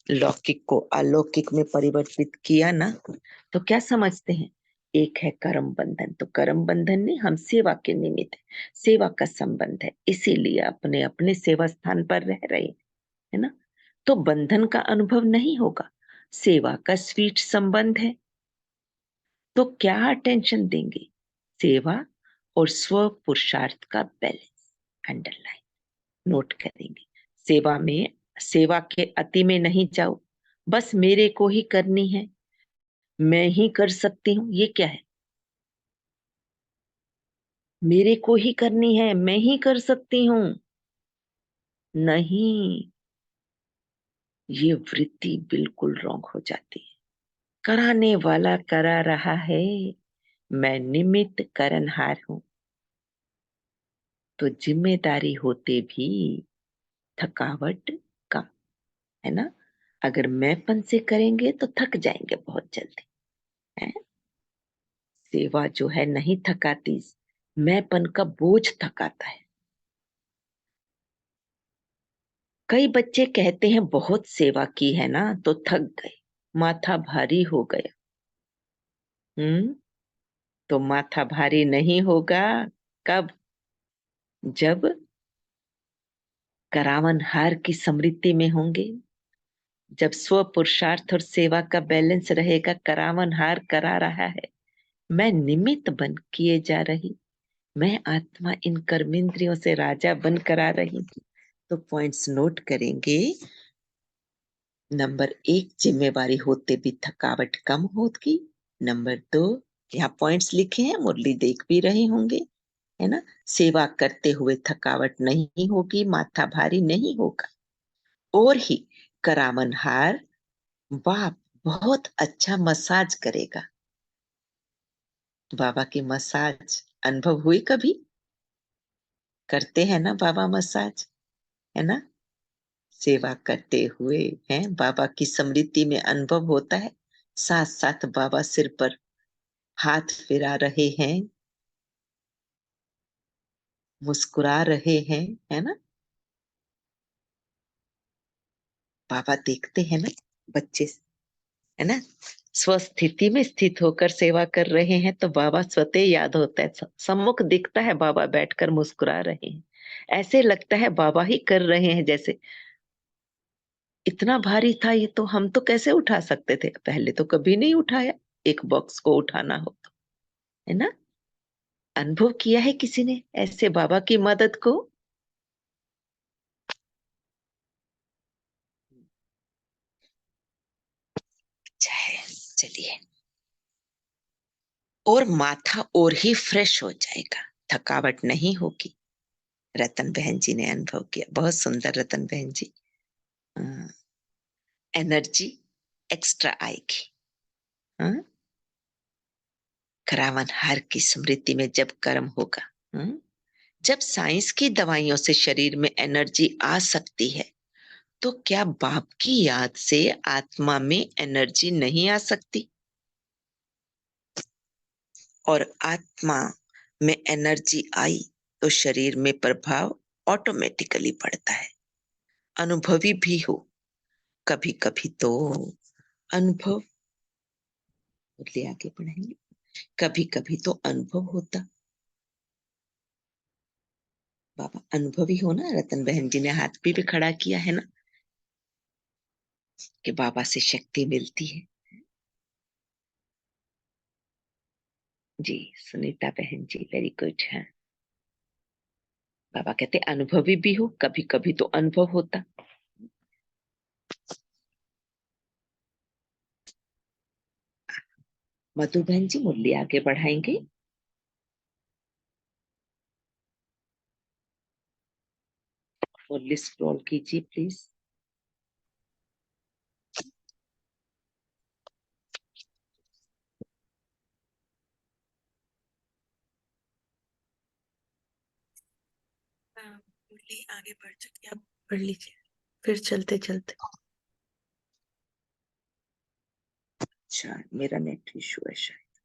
लौकिक को अलौकिक में परिवर्तित किया ना, तो क्या समझते हैं? एक है कर्म बंधन, तो कर्म बंधन नहीं, हम सेवा के निमित्त है, सेवा का संबंध है, इसीलिए अपने अपने सेवा स्थान पर रह रहे हैं, है ना? तो बंधन का अनुभव नहीं होगा, सेवा का स्वीट संबंध है। तो क्या टेंशन देंगे? सेवा और स्व पुरुषार्थ का बैलेंस। अंडरलाइन, नोट करेंगे। सेवा में, सेवा के अति में नहीं जाओ, बस मेरे को ही करनी है, मैं ही कर सकती हूँ, ये क्या है? मेरे को ही करनी है, मैं ही कर सकती हूँ। नहीं, ये वृत्ति बिल्कुल रॉन्ग हो जाती है। कराने वाला करा रहा है, मैं निमित्त करनहार हूं। तो जिम्मेदारी होते भी थकावट कम, है ना? अगर मैंपन से करेंगे तो थक जाएंगे बहुत जल्दी, है? सेवा जो है नहीं थकाती, मैंपन का बोझ थकाता है। कई बच्चे कहते हैं बहुत सेवा की है ना तो थक गए, माथा भारी हो गया। तो माथा भारी नहीं होगा। कब? जब करावन हार की समृद्धि में होंगे, जब स्व पुरुषार्थ और सेवा का बैलेंस रहेगा। करावन हार करा रहा है, मैं निमित्त बन किए जा रही, मैं आत्मा इन कर्मेंद्रियों से राजा बन करा रही हूँ। तो पॉइंट्स नोट करेंगे। नंबर 1, जिम्मेवारी होते भी थकावट कम होगी। नंबर 2, यहाँ पॉइंट्स लिखे हैं, मुरली देख भी रहे होंगे, है ना? सेवा करते हुए थकावट नहीं होगी, माथा भारी नहीं होगा। और ही करामनहार बाप बहुत अच्छा मसाज करेगा। बाबा की मसाज अनुभव हुई कभी? करते हैं ना बाबा मसाज, है ना? सेवा करते हुए हैं, बाबा की स्मृति में अनुभव होता है। साथ साथ बाबा सिर पर हाथ फिरा रहे हैं, मुस्कुरा रहे हैं, है ना? बाबा देखते हैं ना बच्चे, है ना? स्वस्थिति में स्थित होकर सेवा कर रहे हैं तो बाबा स्वतः याद होता है, सम्मुख दिखता है बाबा बैठकर मुस्कुरा रहे हैं। ऐसे लगता है बाबा ही कर रहे हैं जैसे। इतना भारी था ये, तो हम तो कैसे उठा सकते थे? पहले तो कभी नहीं उठाया, एक बॉक्स को उठाना हो तो, है ना? अनुभव किया है किसी ने ऐसे बाबा की मदद को? अच्छा है, चलिए। और माथा और ही फ्रेश हो जाएगा, थकावट नहीं होगी। रतन बहन जी ने अनुभव किया, बहुत सुंदर रतन बहन जी। एनर्जी एक्स्ट्रा आएगी। हाँ? करावनहार की स्मृति में जब कर्म होगा, जब साइंस की दवाइयों से शरीर में एनर्जी आ सकती है, तो क्या बाप की याद से आत्मा में एनर्जी नहीं आ सकती? और आत्मा में एनर्जी आई तो शरीर में प्रभाव ऑटोमेटिकली पड़ता है। अनुभवी भी हो, कभी कभी तो अनुभव, ले आगे बढ़ाएंगे, कभी कभी तो अनुभव होता। बाबा अनुभवी हो ना, रतन बहन जी ने हाथ भी खड़ा किया है ना, कि बाबा से शक्ति मिलती है। जी, सुनीता बहन जी, वेरी गुड है। बाबा कहते अनुभवी भी हो, कभी कभी तो अनुभव होता। मधु बहन जी, मुरली आगे बढ़ाएंगे। मुरली स्क्रॉल कीजिए प्लीज। मुरली आगे बढ़ चुकी है, आप पढ़ लीजिए फिर चलते चलते। अच्छा, मेरा नेट इशू है शायद।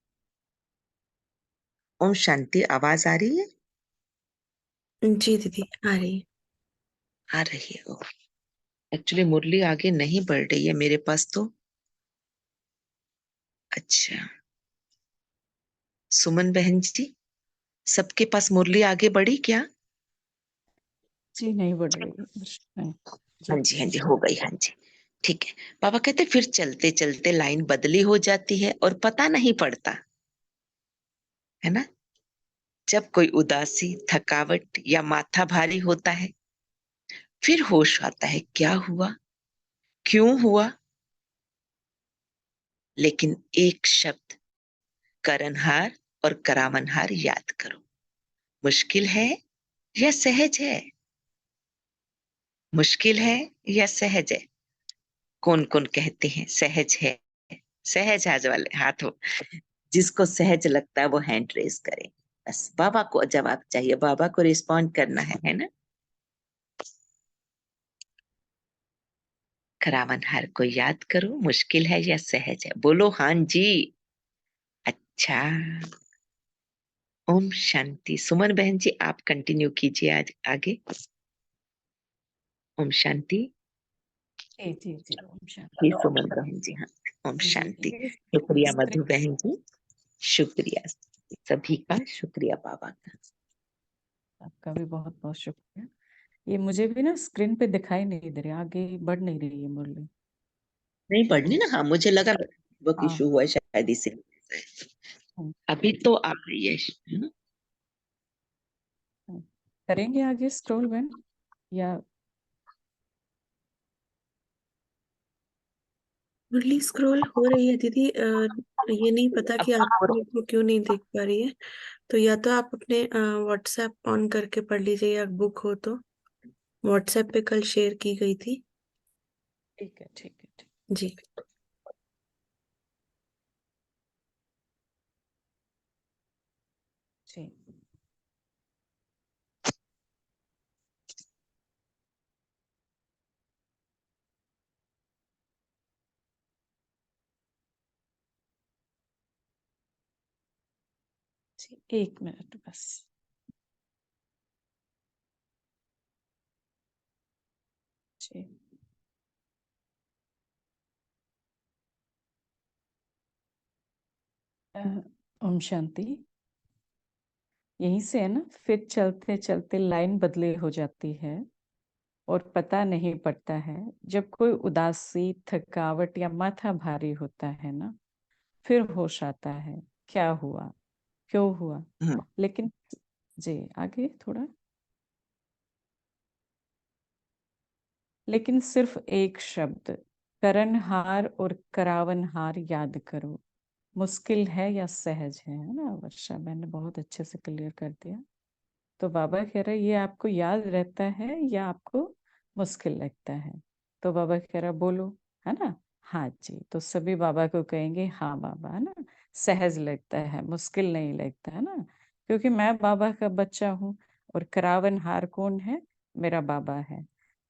ओम शांति, आवाज आ रही है? जी दीदी आ रही है। आ रही है। ओ, एक्चुअली मुरली आगे नहीं बढ़ रही है मेरे पास तो। अच्छा, सुमन बहन जी, सबके पास मुरली आगे बढ़ी क्या? जी नहीं बढ़ रही है, नहीं हाँ जी। जी, हाँ जी, हो गई, हाँ जी, ठीक है। बाबा कहते फिर चलते चलते लाइन बदली हो जाती है और पता नहीं पड़ता, है ना? जब कोई उदासी, थकावट या माथा भारी होता है, फिर होश आता है, क्या हुआ, क्यों हुआ? लेकिन एक शब्द करनहार और करावनहार याद करो। मुश्किल है या सहज है? मुश्किल है या सहज है? कौन कौन कहते हैं सहज है? सहज हाथ वाले हाथ हो, जिसको सहज लगता है वो हैंड रेस करे। बस बाबा को जवाब चाहिए, बाबा को रिस्पॉन्ड करना है ना? करावनहार को याद करो, मुश्किल है या सहज है? बोलो हाँ जी। अच्छा, ओम शांति। सुमन बहन जी, आप कंटिन्यू कीजिए आज आगे। ओम शांति। जी जी जी, ओम जी, शांति। सुमन बहन जी, हाँ। ओम जी शांति। ये शुक्रिया स्क्रीन मधु बहन जी, शुक्रिया, सभी का शुक्रिया बाबा का। आपका भी बहुत बहुत शुक्रिया। ये मुझे भी ना स्क्रीन पे दिखाई नहीं दे रही, आगे बढ़ नहीं रही है मुरली। नहीं पढ़नी ना? हाँ, मुझे लगा नेटवर्क हाँ इशू हुआ है शायद इसे। हाँ, अभी तो आ रही है ना? हाँ। करेंगे आगे स्क्रॉल बहन या मुरली स्क्रॉल हो रही है दीदी, ये नहीं पता कि आप अब मेरे को क्यों नहीं देख पा रही है। तो या तो आप अपने व्हाट्सएप ऑन करके पढ़ लीजिए, या बुक हो तो व्हाट्सएप पे कल शेयर की गई थी। ठीक है ठीक है ठीक। जी। जी जी, एक मिनट बस। जी अ, ओम शांति। यहीं से है ना, फिर चलते चलते लाइन बदली हो जाती है और पता नहीं पड़ता है, जब कोई उदासी, थकावट या माथा भारी होता है ना, फिर होश आता है, क्या हुआ, क्यों हुआ। हाँ, लेकिन जी आगे थोड़ा। लेकिन सिर्फ एक शब्द करनहार और करावनहार याद करो, मुश्किल है या सहज है ना। वर्षा बहन ने बहुत अच्छे से क्लियर कर दिया। तो बाबा कह रहे ये आपको याद रहता है या आपको मुश्किल लगता है। तो बाबा कह रहा बोलो, है ना। हाँ जी, तो सभी बाबा को कहेंगे हाँ बाबा, है ना। सहज लगता है, मुश्किल नहीं लगता, है ना। क्योंकि मैं बाबा का बच्चा हूँ। और करावनहार कौन है, मेरा बाबा है।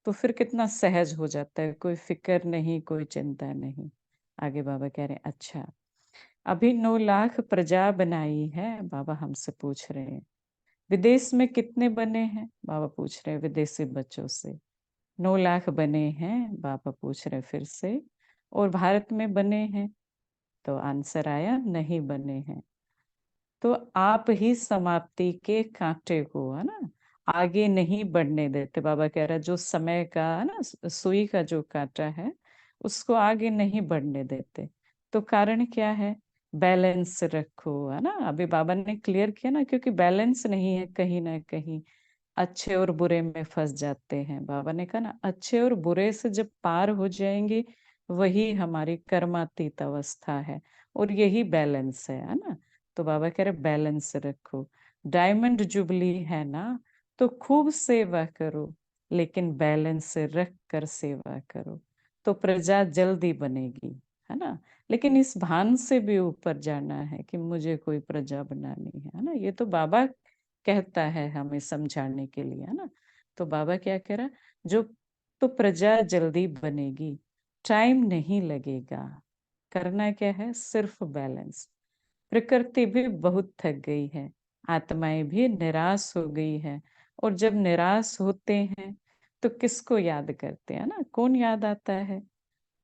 तो फिर कितना सहज हो जाता है, कोई फिक्र नहीं, कोई चिंता नहीं। आगे बाबा कह रहे हैं अच्छा, अभी 9 लाख प्रजा बनाई है, बाबा हमसे पूछ रहे हैं। विदेश में कितने बने हैं, बाबा पूछ रहे हैं विदेशी बच्चों से। 9 लाख बने हैं, बाबा पूछ रहे हैं फिर से। और भारत में बने हैं, तो आंसर आया नहीं बने हैं। तो आप ही समाप्ति के कांटे को, है ना, आगे नहीं बढ़ने देते। बाबा कह रहा है जो समय का, है ना, सुई का जो कांटा है, उसको आगे नहीं बढ़ने देते। तो कारण क्या है, बैलेंस रखो, है ना। अभी बाबा ने क्लियर किया ना, क्योंकि बैलेंस नहीं है कहीं ना कहीं, अच्छे और बुरे में फंस जाते हैं। बाबा ने कहा ना, अच्छे और बुरे से जब पार हो जाएंगे, वही हमारी कर्मातीत अवस्था है। और यही बैलेंस है ना। तो बाबा कह रहे बैलेंस रखो। डायमंड जुबली है ना, तो खूब सेवा करो, लेकिन बैलेंस रख कर सेवा करो, तो प्रजा जल्दी बनेगी, है ना। लेकिन इस भान से भी ऊपर जाना है कि मुझे कोई प्रजा बनानी है ना। ये तो बाबा कहता है हमें समझाने के लिए, है ना। तो बाबा क्या कह रहा, जो तो प्रजा जल्दी बनेगी, टाइम नहीं लगेगा। करना क्या है, सिर्फ बैलेंस। प्रकृति भी बहुत थक गई है, आत्माएं भी निराश हो गई है। और जब निराश होते हैं तो किसको याद करते हैं ना, कौन याद आता है,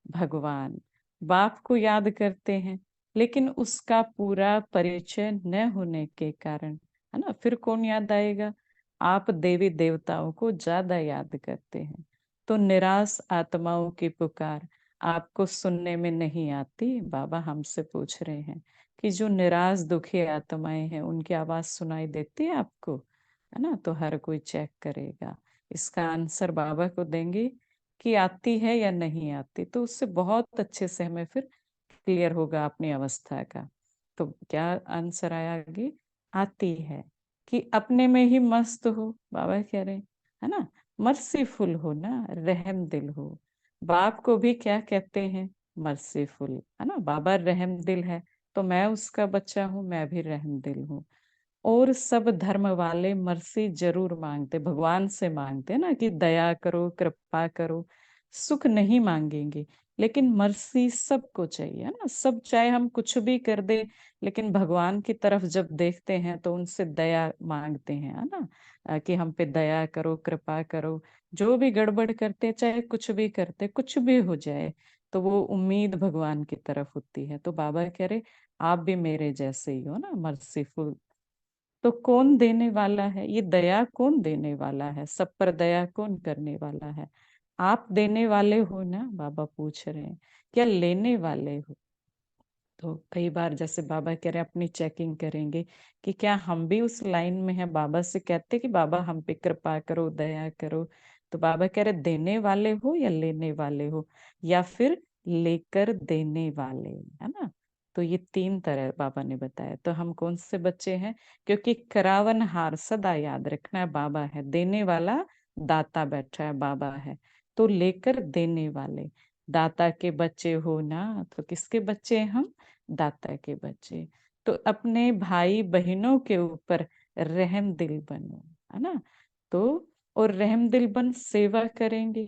भगवान। बाप को याद करते हैं, लेकिन उसका पूरा परिचय न होने के कारण, है ना, फिर कौन याद आएगा। आप देवी देवताओं को ज्यादा याद करते हैं। तो निराश आत्माओं की पुकार आपको सुनने में नहीं आती। बाबा हमसे पूछ रहे हैं कि जो निराश दुखी आत्माएं हैं, उनकी आवाज सुनाई देती है आपको, है ना। तो हर कोई चेक करेगा, इसका आंसर बाबा को देंगे कि आती है या नहीं आती। तो उससे बहुत अच्छे से हमें फिर क्लियर होगा अपनी अवस्था का। तो क्या आंसर आया आगे, आती है। कि अपने में ही मस्त हो, बाबा कह रहे हैं, है ना। मर्सीफुल हो ना, रहम दिल हो। बाप को भी क्या कहते हैं, मर्सीफुल, है ना। बाबा रहम दिल है, तो मैं उसका बच्चा हूँ, मैं भी रहम दिल हूँ। और सब धर्म वाले मर्सी जरूर मांगते, भगवान से मांगते ना, कि दया करो, कृपा करो। सुख नहीं मांगेंगे, लेकिन मर्सी सबको चाहिए, है ना। सब चाहे हम कुछ भी कर दे, लेकिन भगवान की तरफ जब देखते हैं तो उनसे दया मांगते हैं, है ना। कि हम पे दया करो, कृपा करो। जो भी गड़बड़ करते, चाहे कुछ भी करते, कुछ भी हो जाए, तो वो उम्मीद भगवान की तरफ होती है। तो बाबा कह रहे आप भी मेरे जैसे ही हो ना, मर्सीफुल। तो कौन देने वाला है ये दया, कौन देने वाला है, सब पर दया कौन करने वाला है। आप देने वाले हो ना, बाबा पूछ रहे हैं, क्या लेने वाले हो। तो कई बार जैसे बाबा कह रहे हैं अपनी चेकिंग करेंगे कि क्या हम भी उस लाइन में है, बाबा से कहते कि बाबा हम पे कृपा करो, दया करो। तो बाबा कह रहे देने वाले हो या लेने वाले हो, या फिर लेकर देने वाले, है ना। तो ये 3 तरह बाबा ने बताया। तो हम कौन से बच्चे हैं, क्योंकि करावनहार सदा याद रखना है, बाबा है देने वाला, दाता बैठा है, बाबा है। तो लेकर देने वाले, दाता के बच्चे हो ना, तो किसके बच्चे हैं हम, दाता के बच्चे। तो अपने भाई बहनों के ऊपर रहम दिल बनो, है ना। तो और रहम दिल बन सेवा करेंगे।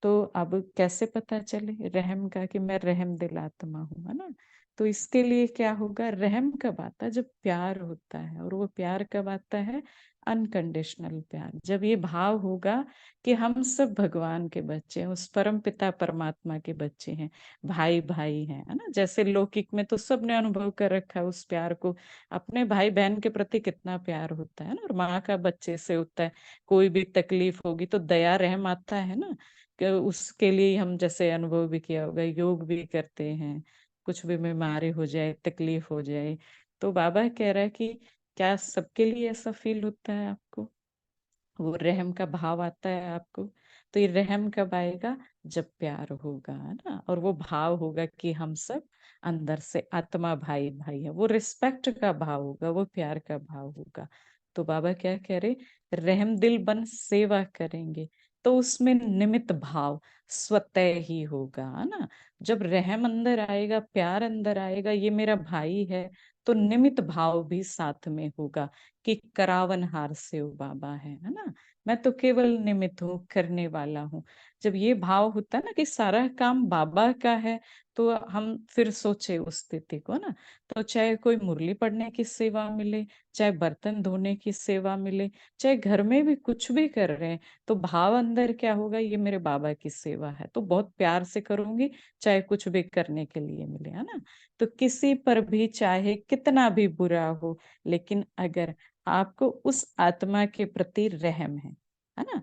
तो अब कैसे पता चले रहम का, कि मैं रहम दिल आत्मा हूँ, है ना। तो इसके लिए क्या होगा, रहम कब आता है, जब प्यार होता है। और वो प्यार कब आता है, अनकंडीशनल प्यार, जब ये भाव होगा कि हम सब भगवान के बच्चे हैं, उस परम पिता परमात्मा के बच्चे हैं, भाई भाई हैं, है ना। जैसे लौकिक में तो सबने अनुभव कर रखा है उस प्यार को, अपने भाई बहन के प्रति कितना प्यार होता है ना। और माँ का बच्चे से होता है, कोई भी तकलीफ होगी तो दया रहम आता है ना। कि उसके लिए हम जैसे अनुभव भी किया होगा, योग भी करते हैं, कुछ भी बीमारी हो जाए, तकलीफ हो जाए, तो बाबा कह रहा है कि क्या सबके लिए ऐसा फील होता है आपको, वो रहम का भाव आता है आपको? तो ये रहम कब आएगा? जब प्यार होगा, है ना, और वो भाव होगा कि हम सब अंदर से आत्मा भाई भाई है, वो रिस्पेक्ट का भाव होगा, वो प्यार का भाव होगा। तो बाबा क्या कह रहे, रहम दिल बन सेवा करेंगे तो उसमें निमित्त भाव स्वतः ही होगा, है ना। जब रहम अंदर आएगा, प्यार अंदर आएगा, ये मेरा भाई है, तो निमित्त भाव भी साथ में होगा कि करावनहार से वो बाबा है ना, मैं तो केवल निमित्त हूँ, करने वाला हूँ। जब ये भाव होता है ना कि सारा काम बाबा का है, तो हम फिर सोचे उस स्थिति को ना, तो चाहे कोई मुरली पढ़ने की सेवा मिले, चाहे बर्तन धोने की सेवा मिले, चाहे घर में भी कुछ भी कर रहे हैं, तो भाव अंदर क्या होगा, ये मेरे बाबा की सेवा है, तो बहुत प्यार से करूंगी, चाहे कुछ भी करने के लिए मिले, है ना। तो किसी पर भी चाहे कितना भी बुरा हो, लेकिन अगर आपको उस आत्मा के प्रति रहम है ना,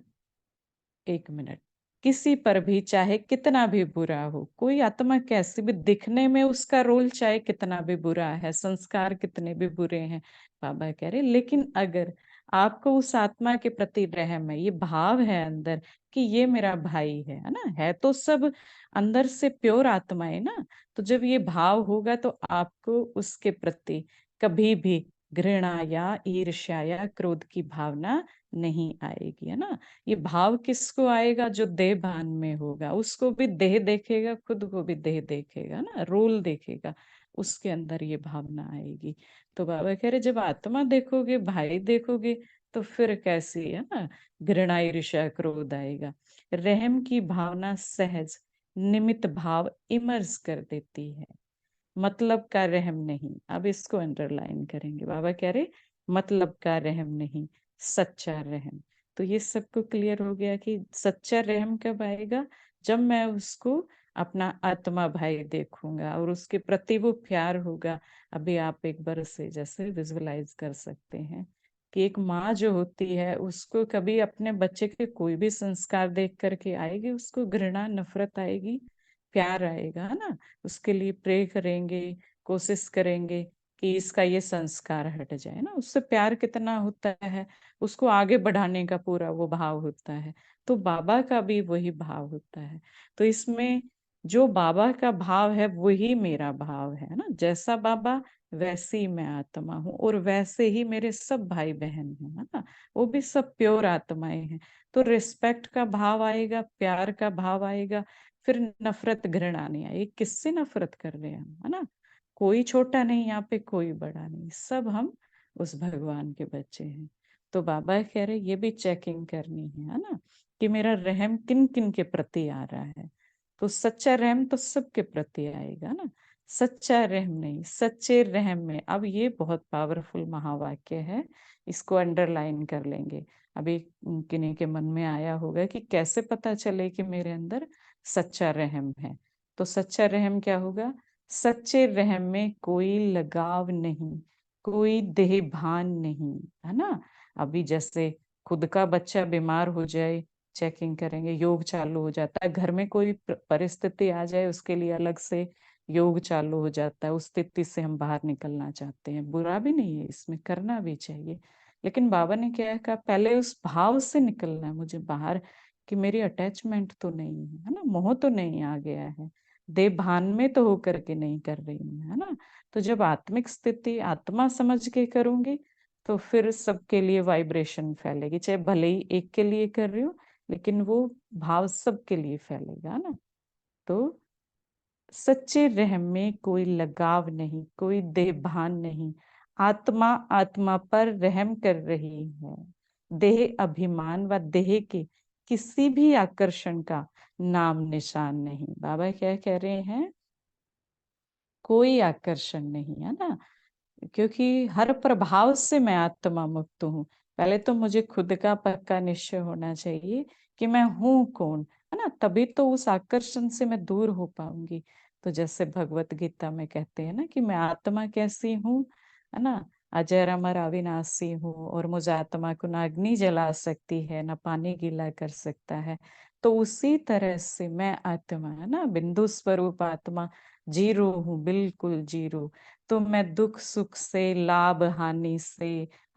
एक मिनट, किसी पर भी चाहे कितना भी बुरा हो, कोई आत्मा कैसी भी दिखने में, उसका रोल चाहे कितना भी बुरा है, संस्कार कितने भी बुरे हैं, बाबा कह रहे, लेकिन अगर आपको उस आत्मा के प्रति रहम है, ये भाव है अंदर कि ये मेरा भाई है ना, है तो सब अंदर से प्योर आत्माएं ना, तो जब ये भाव होगा तो आपको उसके प्रति कभी भी घृणा या ईर्ष्या या क्रोध की भावना नहीं आएगी, है ना। ये भाव किसको आएगा? जो देह भान में होगा, उसको भी देह देखेगा, खुद को भी देह देखेगा ना, रोल देखेगा, उसके अंदर ये भावना आएगी। तो बाबा कह रहे जब आत्मा देखोगे, भाई देखोगे, तो फिर कैसी है ना घृणा ईर्ष्या क्रोध आएगा। रहम की भावना सहज निमित्त भाव इमर्ज कर देती है, मतलब का रहम नहीं। अब इसको अंडरलाइन करेंगे, बाबा कह रहे मतलब का रहम नहीं, सच्चा रहम। तो ये सबको क्लियर हो गया कि सच्चा रहम कब आएगा? जब मैं उसको अपना आत्मा भाई देखूंगा और उसके प्रति वो प्यार होगा। अभी आप एक बार से जैसे विजुअलाइज कर सकते हैं कि एक माँ जो होती है, उसको कभी अपने बच्चे के कोई भी संस्कार देख करके आएगी, उसको घृणा नफरत आएगी, प्यार आएगा, है ना। उसके लिए प्रे करेंगे, कोशिश करेंगे कि इसका ये संस्कार हट जाए ना, उससे प्यार कितना होता है, उसको आगे बढ़ाने का पूरा वो भाव होता है। तो बाबा का भी वही भाव होता है। तो इसमें जो बाबा का भाव है वही मेरा भाव है ना, जैसा बाबा वैसे ही मैं आत्मा हूँ, और वैसे ही मेरे सब भाई बहन हैं, है ना, वो भी सब प्योर आत्माएं हैं। तो रिस्पेक्ट का भाव आएगा, प्यार का भाव आएगा, फिर नफरत घृणा नहीं आई। किससे नफरत कर रहे हैं हम, है ना। कोई छोटा नहीं यहाँ पे, कोई बड़ा नहीं, सब हम उस भगवान के बच्चे हैं। तो बाबा कह रहे ये भी चेकिंग करनी है ना, कि मेरा रहम किन किन के प्रति आ रहा है। तो सच्चा रहम तो सबके प्रति आएगा ना, सच्चा रहम नहीं, सच्चे रहम में। अब ये बहुत पावरफुल महावाक्य है, इसको अंडरलाइन कर लेंगे। अभी किन्हीं के मन में आया होगा कि कैसे पता चले कि मेरे अंदर सच्चा रहम है। तो सच्चा रहम क्या होगा? सच्चे रहम में कोई लगाव नहीं, कोई देहभान नहीं, है ना। अभी जैसे खुद का बच्चा बीमार हो जाए, चेकिंग करेंगे, योग चालू हो जाता है, घर में कोई परिस्थिति आ जाए, उसके लिए अलग से योग चालू हो जाता है, उस स्थिति से हम बाहर निकलना चाहते हैं, बुरा भी नहीं है इसमें, करना भी चाहिए। लेकिन बाबा ने क्या कहा, पहले उस भाव से निकलना है मुझे बाहर, कि मेरी अटैचमेंट तो नहीं है ना, मोह तो नहीं आ गया है, देह भान में तो होकर के नहीं कर रही हूँ, है ना। तो जब आत्मिक स्थिति आत्मा समझ के करूंगी, तो फिर सबके लिए वाइब्रेशन फैलेगी, चाहे भले ही एक के लिए कर रही हूँ, लेकिन वो भाव सबके लिए फैलेगा ना। तो सच्चे रहम में कोई लगाव नहीं, कोई देहभान नहीं, आत्मा आत्मा पर रहम कर रही है, देह अभिमान व देह के किसी भी आकर्षण का नाम निशान नहीं। बाबा क्या कह रहे हैं? कोई आकर्षण नहीं, है ना, क्योंकि हर प्रभाव से मैं आत्मा मुक्त हूँ। पहले तो मुझे खुद का पक्का निश्चय होना चाहिए कि मैं हूँ कौन, है ना, तभी तो उस आकर्षण से मैं दूर हो पाऊंगी। तो जैसे भगवत गीता में कहते हैं ना कि मैं आत्मा कैसी हूँ, है ना, अजर अमर अविनाशी हूँ, और मुझ आत्मा को ना अग्नि जला सकती है, ना पानी गीला कर सकता है। तो उसी तरह से मैं आत्मा, है ना, बिंदु स्वरूप आत्मा, जीरो हूँ, बिल्कुल जीरो। तो तो मैं दुख सुख से, लाभ हानि से,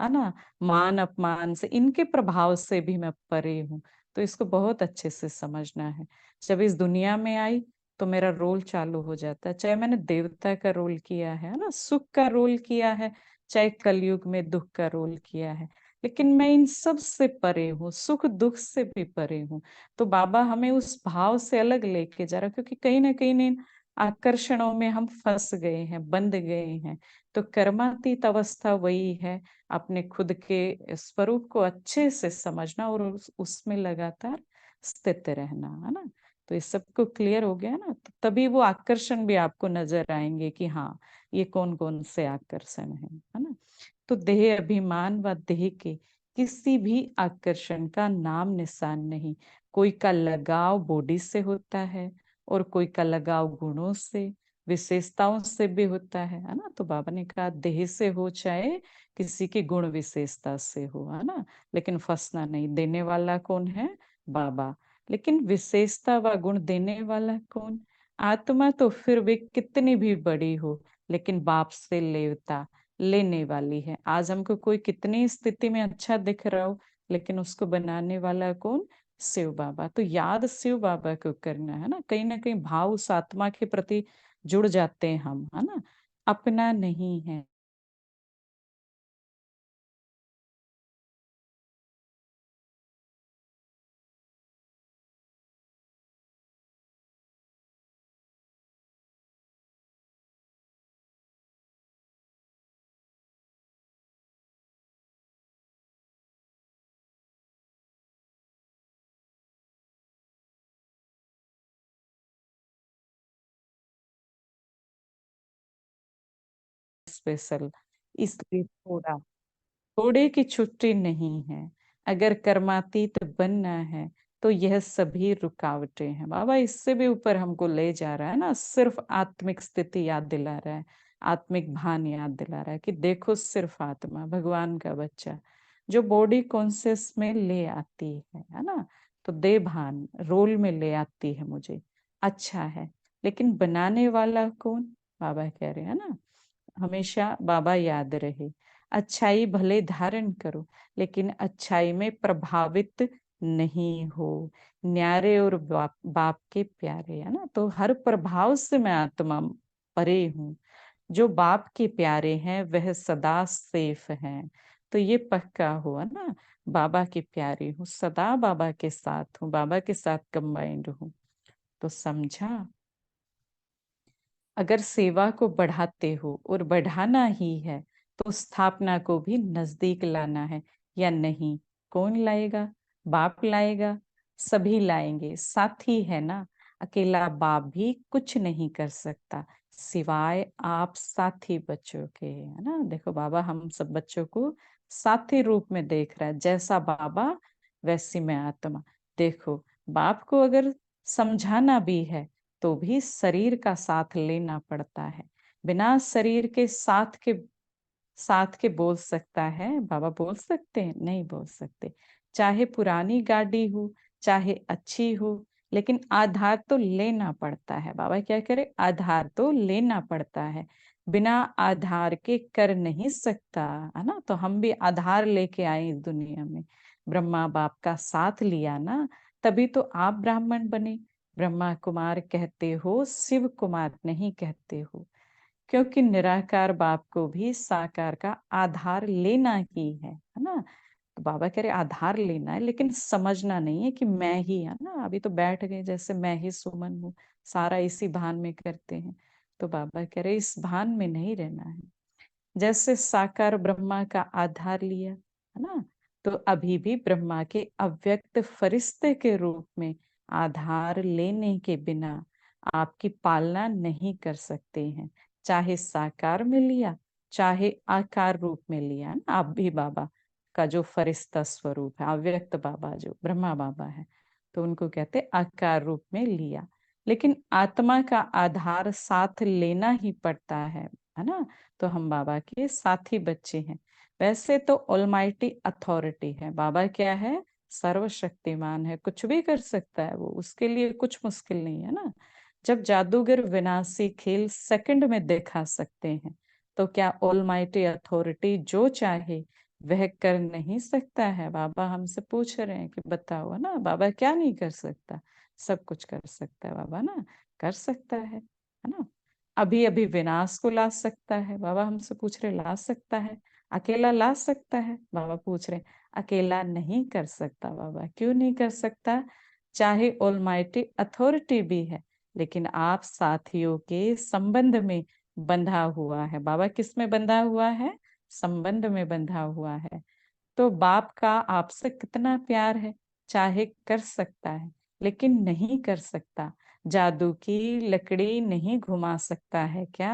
है ना, मान अपमान से, इनके प्रभाव से भी मैं परे हूँ। तो इसको बहुत अच्छे से समझना है। जब इस दुनिया में आई तो मेरा रोल चालू हो जाता है, चाहे मैंने देवता का रोल किया है ना, सुख का रोल किया है, चाहे कलयुग में दुख का रोल किया है, लेकिन मैं इन सब से परे हूँ, सुख दुख से भी परे हूँ। तो बाबा हमें उस भाव से अलग लेके जा रहा, क्योंकि कहीं ना कहीं इन आकर्षणों में हम फंस गए हैं, बंध गए हैं। तो कर्मातीत अवस्था वही है, अपने खुद के स्वरूप को अच्छे से समझना और उसमें लगातार स्थित रहना, है ना। तो इस सबको क्लियर हो गया ना, तो तभी वो आकर्षण भी आपको नजर आएंगे कि हाँ, ये कौन कौन से आकर्षण है ना। तो देह अभिमान व देह के किसी भी आकर्षण का नाम निशान नहीं। कोई का लगाव बॉडी से होता है और कोई का लगाव गुणों से, विशेषताओं से भी होता है ना। तो बाबा ने कहा देह से हो चाहे किसी की गुण विशेषता से हो, है ना, लेकिन फंसना नहीं। देने वाला कौन है? बाबा। लेकिन विशेषता व गुण देने वाला कौन? आत्मा। तो फिर वे कितनी भी बड़ी हो, लेकिन बाप से लेवता लेने वाली है। आज हमको कोई कितनी स्थिति में अच्छा दिख रहा हो, लेकिन उसको बनाने वाला कौन? शिव बाबा। तो याद शिव बाबा को करना है ना, कहीं भाव उस आत्मा के प्रति जुड़ जाते हैं हम, है ना। अपना नहीं है। स्पेशल, इसलिए थोड़े की छुट्टी नहीं है। अगर कर्मातीत बनना है तो यह सभी रुकावटें हैं। बाबा इससे भी ऊपर हमको ले जा रहा है ना, सिर्फ आत्मिक स्थिति याद दिला रहा है, आत्मिक भान याद दिला रहा है कि देखो सिर्फ आत्मा, भगवान का बच्चा जो बॉडी कॉन्शियस में ले आती है ना, तो दे भान रोल में ले आती है मुझे, अच्छा है। लेकिन बनाने वाला कौन? बाबा कह रहे हैं ना, हमेशा बाबा याद रहे। अच्छाई भले धारण करो, लेकिन अच्छाई में प्रभावित नहीं हो। न्यारे और बाप के प्यारे, है ना। तो हर प्रभाव से मैं आत्मा परे हूँ। जो बाप के प्यारे हैं वह सदा सेफ हैं। तो ये पक्का हुआ ना, बाबा के प्यारे हूँ, सदा बाबा के साथ हूँ, बाबा के साथ कंबाइंड हूँ। तो समझा। अगर सेवा को बढ़ाते हो और बढ़ाना ही है, तो स्थापना को भी नजदीक लाना है या नहीं? कौन लाएगा? बाप लाएगा। सभी लाएंगे, साथी है ना। अकेला बाप भी कुछ नहीं कर सकता सिवाय आप साथी बच्चों के, है ना। देखो बाबा हम सब बच्चों को साथी रूप में देख रहा है, जैसा बाबा वैसी मैं आत्मा। देखो बाप को अगर समझाना भी है तो भी शरीर का साथ लेना पड़ता है। बिना शरीर के साथ के बोल सकता है बाबा? बोल सकते हैं? नहीं बोल सकते। चाहे पुरानी गाड़ी हो, चाहे अच्छी हो, लेकिन आधार तो लेना पड़ता है। बाबा क्या करे? आधार तो लेना पड़ता है। बिना आधार के कर नहीं सकता, है ना। तो हम भी आधार लेके आए इस दुनिया में, ब्रह्मा बाप का साथ लिया ना, तभी तो आप ब्राह्मण बने। ब्रह्मा कुमार कहते हो, शिव कुमार नहीं कहते हो, क्योंकि निराकार बाप को भी साकार का आधार लेना ही है ना। तो बाबा कह रहे आधार लेना है, लेकिन समझना नहीं है कि मैं ही, है ना। अभी तो बैठ गए जैसे मैं ही सुमन हूँ, सारा इसी भान में करते हैं। तो बाबा कह रहे इस भान में नहीं रहना है। जैसे साकार ब्रह्मा का आधार लिया, है ना, तो अभी भी ब्रह्मा के अव्यक्त फरिश्ते के रूप में आधार लेने के बिना आपकी पालना नहीं कर सकते हैं। चाहे साकार में लिया, चाहे आकार रूप में लिया, ना आप भी बाबा का जो फरिश्ता स्वरूप है, अव्यक्त बाबा जो ब्रह्मा बाबा है, तो उनको कहते आकार रूप में लिया। लेकिन आत्मा का आधार साथ लेना ही पड़ता है ना। तो हम बाबा के साथी बच्चे हैं। वैसे तो ऑलमाइटी अथॉरिटी है बाबा, क्या है? सर्वशक्तिमान है, कुछ भी कर सकता है वो, उसके लिए कुछ मुश्किल नहीं है ना। जब जादूगर विनाशी खेल सेकंड में दिखा सकते हैं, तो क्या ऑलमाइटी अथॉरिटी जो चाहे वह कर नहीं सकता है? बाबा हमसे पूछ रहे हैं कि बताओ, है ना, बाबा क्या नहीं कर सकता? सब कुछ कर सकता है बाबा ना, कर सकता है ना। अभी अभी विनाश को ला सकता है, बाबा हमसे पूछ रहे ला सकता है? अकेला ला सकता है? बाबा पूछ रहे अकेला नहीं कर सकता। बाबा क्यों नहीं कर सकता? चाहे ऑलमाइटी अथॉरिटी भी है, लेकिन आप साथियों के संबंध में बंधा हुआ है। बाबा किस में बंधा हुआ है? संबंध में बंधा हुआ है। तो बाप का आपसे कितना प्यार है, चाहे कर सकता है लेकिन नहीं कर सकता। जादू की लकड़ी नहीं घुमा सकता है क्या,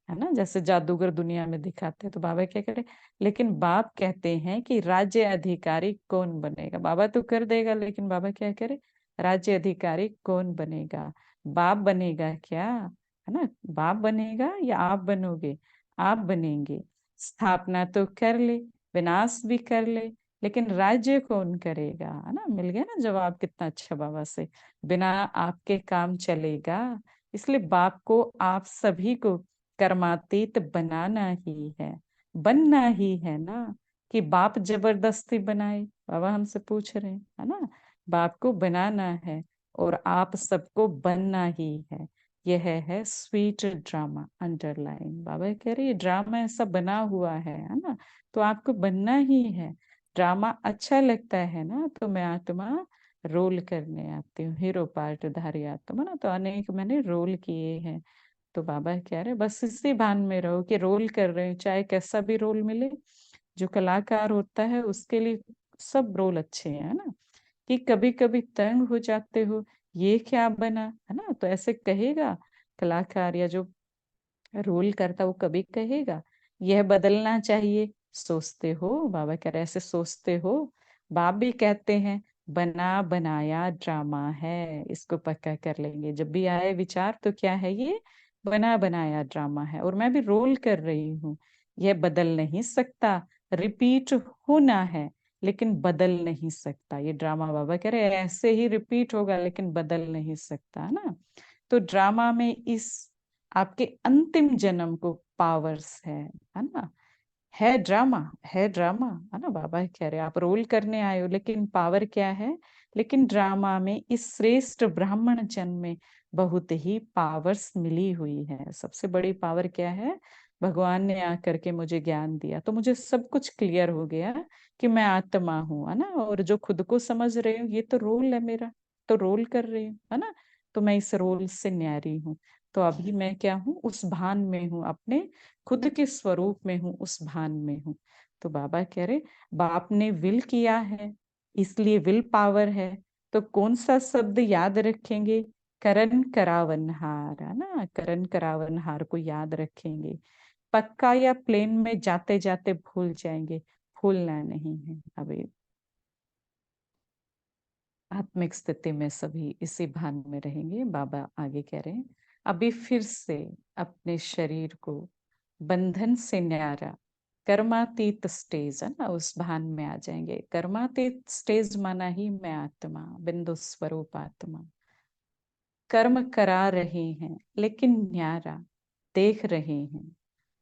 है ना, जैसे जादूगर दुनिया में दिखाते हैं। तो बाबा क्या करे, लेकिन बाप कहते हैं कि राज्य अधिकारी कौन बनेगा? बाबा तो कर देगा, लेकिन बाबा क्या करे, राज्य अधिकारी कौन बनेगा? बाप बनेगा क्या, है ना? बाप बनेगा या आप बनोगे? आप बनेंगे। स्थापना तो कर ले, विनाश भी कर ले, लेकिन राज्य कौन करेगा? है ना, मिल गया ना जवाब कितना अच्छा बाबा से। बिना आपके काम चलेगा, इसलिए बाप को आप सभी को कर्मातीत बनाना ही है, बनना ही है ना, कि बाप जबरदस्ती बनाए? बाबा हमसे पूछ रहे हैं, है ना, बाप को बनाना है और आप सबको बनना ही है। यह है स्वीट ड्रामा अंडरलाइन। बाबा कह रहे ये ड्रामा ऐसा बना हुआ है ना, तो आपको बनना ही है। ड्रामा अच्छा लगता है ना, तो मैं आत्मा रोल करने आती हूँ, हीरो पार्ट धारी आत्मा ना, तो अनेक मैंने रोल किए हैं। तो बाबा कह रहे बस इसी भान में रहो कि रोल कर रहे हो, चाहे कैसा भी रोल मिले। जो कलाकार होता है उसके लिए सब रोल अच्छे हैं, है ना। कि कभी कभी तंग हो जाते हो, ये क्या बना, है ना, तो ऐसे कहेगा कलाकार या जो रोल करता, वो कभी कहेगा यह बदलना चाहिए, सोचते हो? बाबा कह रहे ऐसे सोचते हो? बाप भी कहते हैं बना बनाया ड्रामा है, इसको पक्का कर लेंगे। जब भी आए विचार तो क्या है ये, बना बनाया ड्रामा है, और मैं भी रोल कर रही हूँ। यह बदल नहीं सकता, रिपीट होना है लेकिन बदल नहीं सकता। ये ड्रामा बाबा कह रहे ऐसे ही रिपीट होगा लेकिन बदल नहीं सकता, है ना। तो ड्रामा में इस आपके अंतिम जन्म को पावर्स है ना। है ड्रामा, है ड्रामा, है ना। बाबा कह रहे आप रोल करने आए हो, लेकिन पावर क्या है? लेकिन ड्रामा में इस श्रेष्ठ ब्राह्मण जन्म में बहुत ही पावर्स मिली हुई है। सबसे बड़ी पावर क्या है? भगवान ने आकर के मुझे ज्ञान दिया, तो मुझे सब कुछ क्लियर हो गया कि मैं आत्मा हूँ, है ना। और जो खुद को समझ रही हूँ, ये तो रोल है मेरा, तो रोल कर रही हूँ, है ना। तो मैं इस रोल से न्यारी हूँ। तो अभी मैं क्या हूँ? उस भान में हूँ, अपने खुद के स्वरूप में हूँ, उस भान में हूँ। तो बाबा कह रहे बाप ने विल किया है, इसलिए विल पावर है। तो कौन सा शब्द याद रखेंगे? करण करावनहार, है ना, करण करावनहार को याद रखेंगे पक्का, या प्लेन में जाते जाते भूल जाएंगे? भूलना नहीं है। अभी आत्मिक स्थिति में सभी इसी भान में रहेंगे। बाबा आगे कह रहे हैं अभी फिर से अपने शरीर को बंधन से न्यारा कर्मातीत स्टेज, है ना, उस भान में आ जाएंगे। कर्मातीत स्टेज माना ही मैं आत्मा, बिंदु स्वरूप आत्मा। कर्म करा रहे हैं लेकिन न्यारा देख रहे हैं,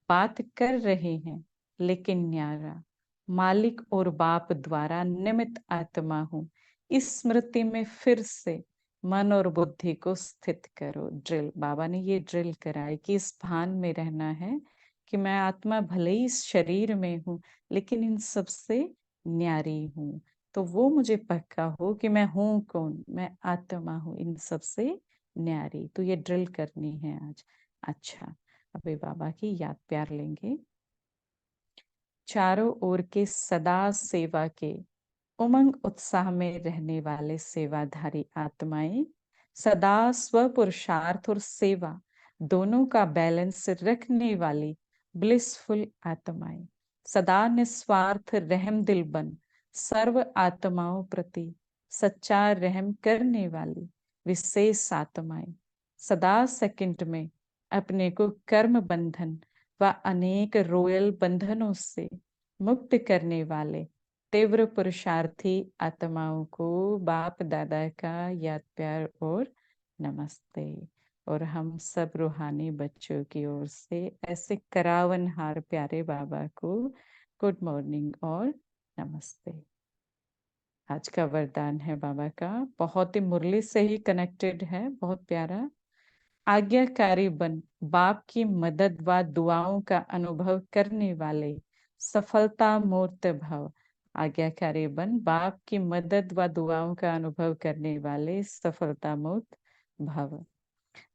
बात कर रहे हैं लेकिन न्यारा मालिक और बाप द्वारा निमित्त आत्मा हूं। इस स्मृति में फिर से मन और बुद्धि को स्थित करो। ड्रिल बाबा ने ये ड्रिल कराई कि इस भान में रहना है कि मैं आत्मा भले ही इस शरीर में हूँ, लेकिन इन सबसे न्यारी हूँ। तो वो मुझे पक्का हो कि मैं हूँ कौन, मैं आत्मा हूँ इन सबसे न्यारी। तो ये ड्रिल करनी है आज। अच्छा, अभी बाबा की याद प्यार लेंगे। चारों ओर के सदा सेवा के उमंग उत्साह में रहने वाले सेवाधारी आत्माएं, सदा स्व पुरुषार्थ और सेवा दोनों का बैलेंस रखने वाली ब्लिसफुल आत्माएं, सदा निस्वार्थ रहम दिल बन सर्व आत्माओं प्रति सच्चा रहम करने वाली विशेष आत्माएं, सदा सेकंड में अपने को कर्म बंधन व अनेक रोयल बंधनों से मुक्त करने वाले तीव्र पुरुषार्थी आत्माओं को बाप दादा का याद प्यार और नमस्ते। और हम सब रूहानी बच्चों की ओर से ऐसे करावनहार प्यारे बाबा को गुड मॉर्निंग और नमस्ते। आज का वरदान है बाबा का, बहुत ही मुरली से ही कनेक्टेड है, बहुत प्यारा। आज्ञाकारी बन, बाप की मदद व दुआओं का अनुभव करने वाले सफलता मूर्त भव। आज्ञाकारी बन, बाप की मदद व दुआओं का अनुभव करने वाले सफलता मूर्त भव।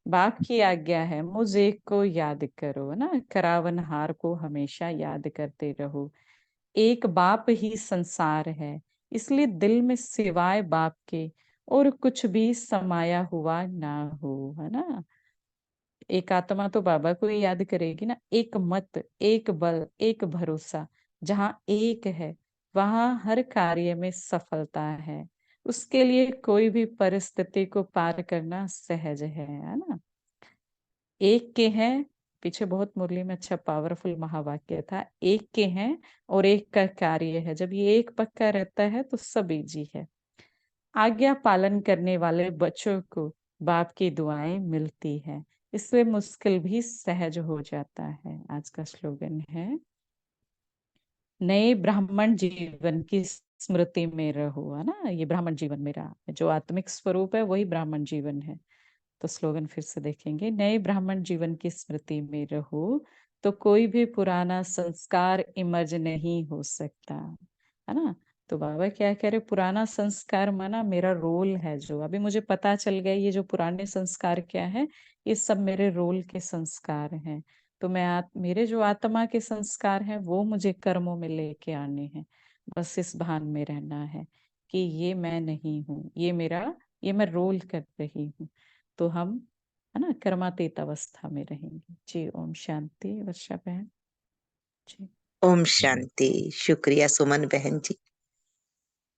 बाप की आज्ञा है मुझे को याद करो ना, करावनहार को हमेशा याद करते रहो। एक बाप ही संसार है, इसलिए दिल में सिवाय बाप के और कुछ भी समाया हुआ ना हो, है ना। एक आत्मा तो बाबा को ही याद करेगी ना। एक मत, एक बल, एक भरोसा, जहाँ एक है वहां हर कार्य में सफलता है। उसके लिए कोई भी परिस्थिति को पार करना सहज है ना। एक के हैं, पीछे बहुत मुरली में अच्छा पावरफुल महावाक्य था, एक के हैं और एक का कार्य है। जब ये एक पक्का रहता है तो सब इजी है। आज्ञा पालन करने वाले बच्चों को बाप की दुआएं मिलती है, इसलिए मुश्किल भी सहज हो जाता है। आज का स्लोगन है, नए ब्राह्मण जीवन की स्मृति में रहो, है ना। ये ब्राह्मण जीवन मेरा जो आत्मिक स्वरूप है वही ब्राह्मण जीवन है। तो स्लोगन फिर से देखेंगे, नए ब्राह्मण जीवन की स्मृति में रहो तो कोई भी पुराना संस्कार इमर्ज नहीं हो सकता, है ना। तो बाबा क्या कह रहे, पुराना संस्कार माना मेरा रोल है, जो अभी मुझे पता चल गया ये जो पुराने संस्कार क्या है, ये सब मेरे रोल के संस्कार हैं। तो मेरे जो आत्मा के संस्कार हैं वो मुझे कर्मों में लेके आने हैं। बस इस भान में रहना है कि ये मैं नहीं हूँ, ये मैं रोल कर रही हूँ। तो हम, है ना, कर्मातीत अवस्था में रहेंगे। जी ओम शांति। वर्षा बहन जी। ओम शांति। शुक्रिया सुमन बहन जी।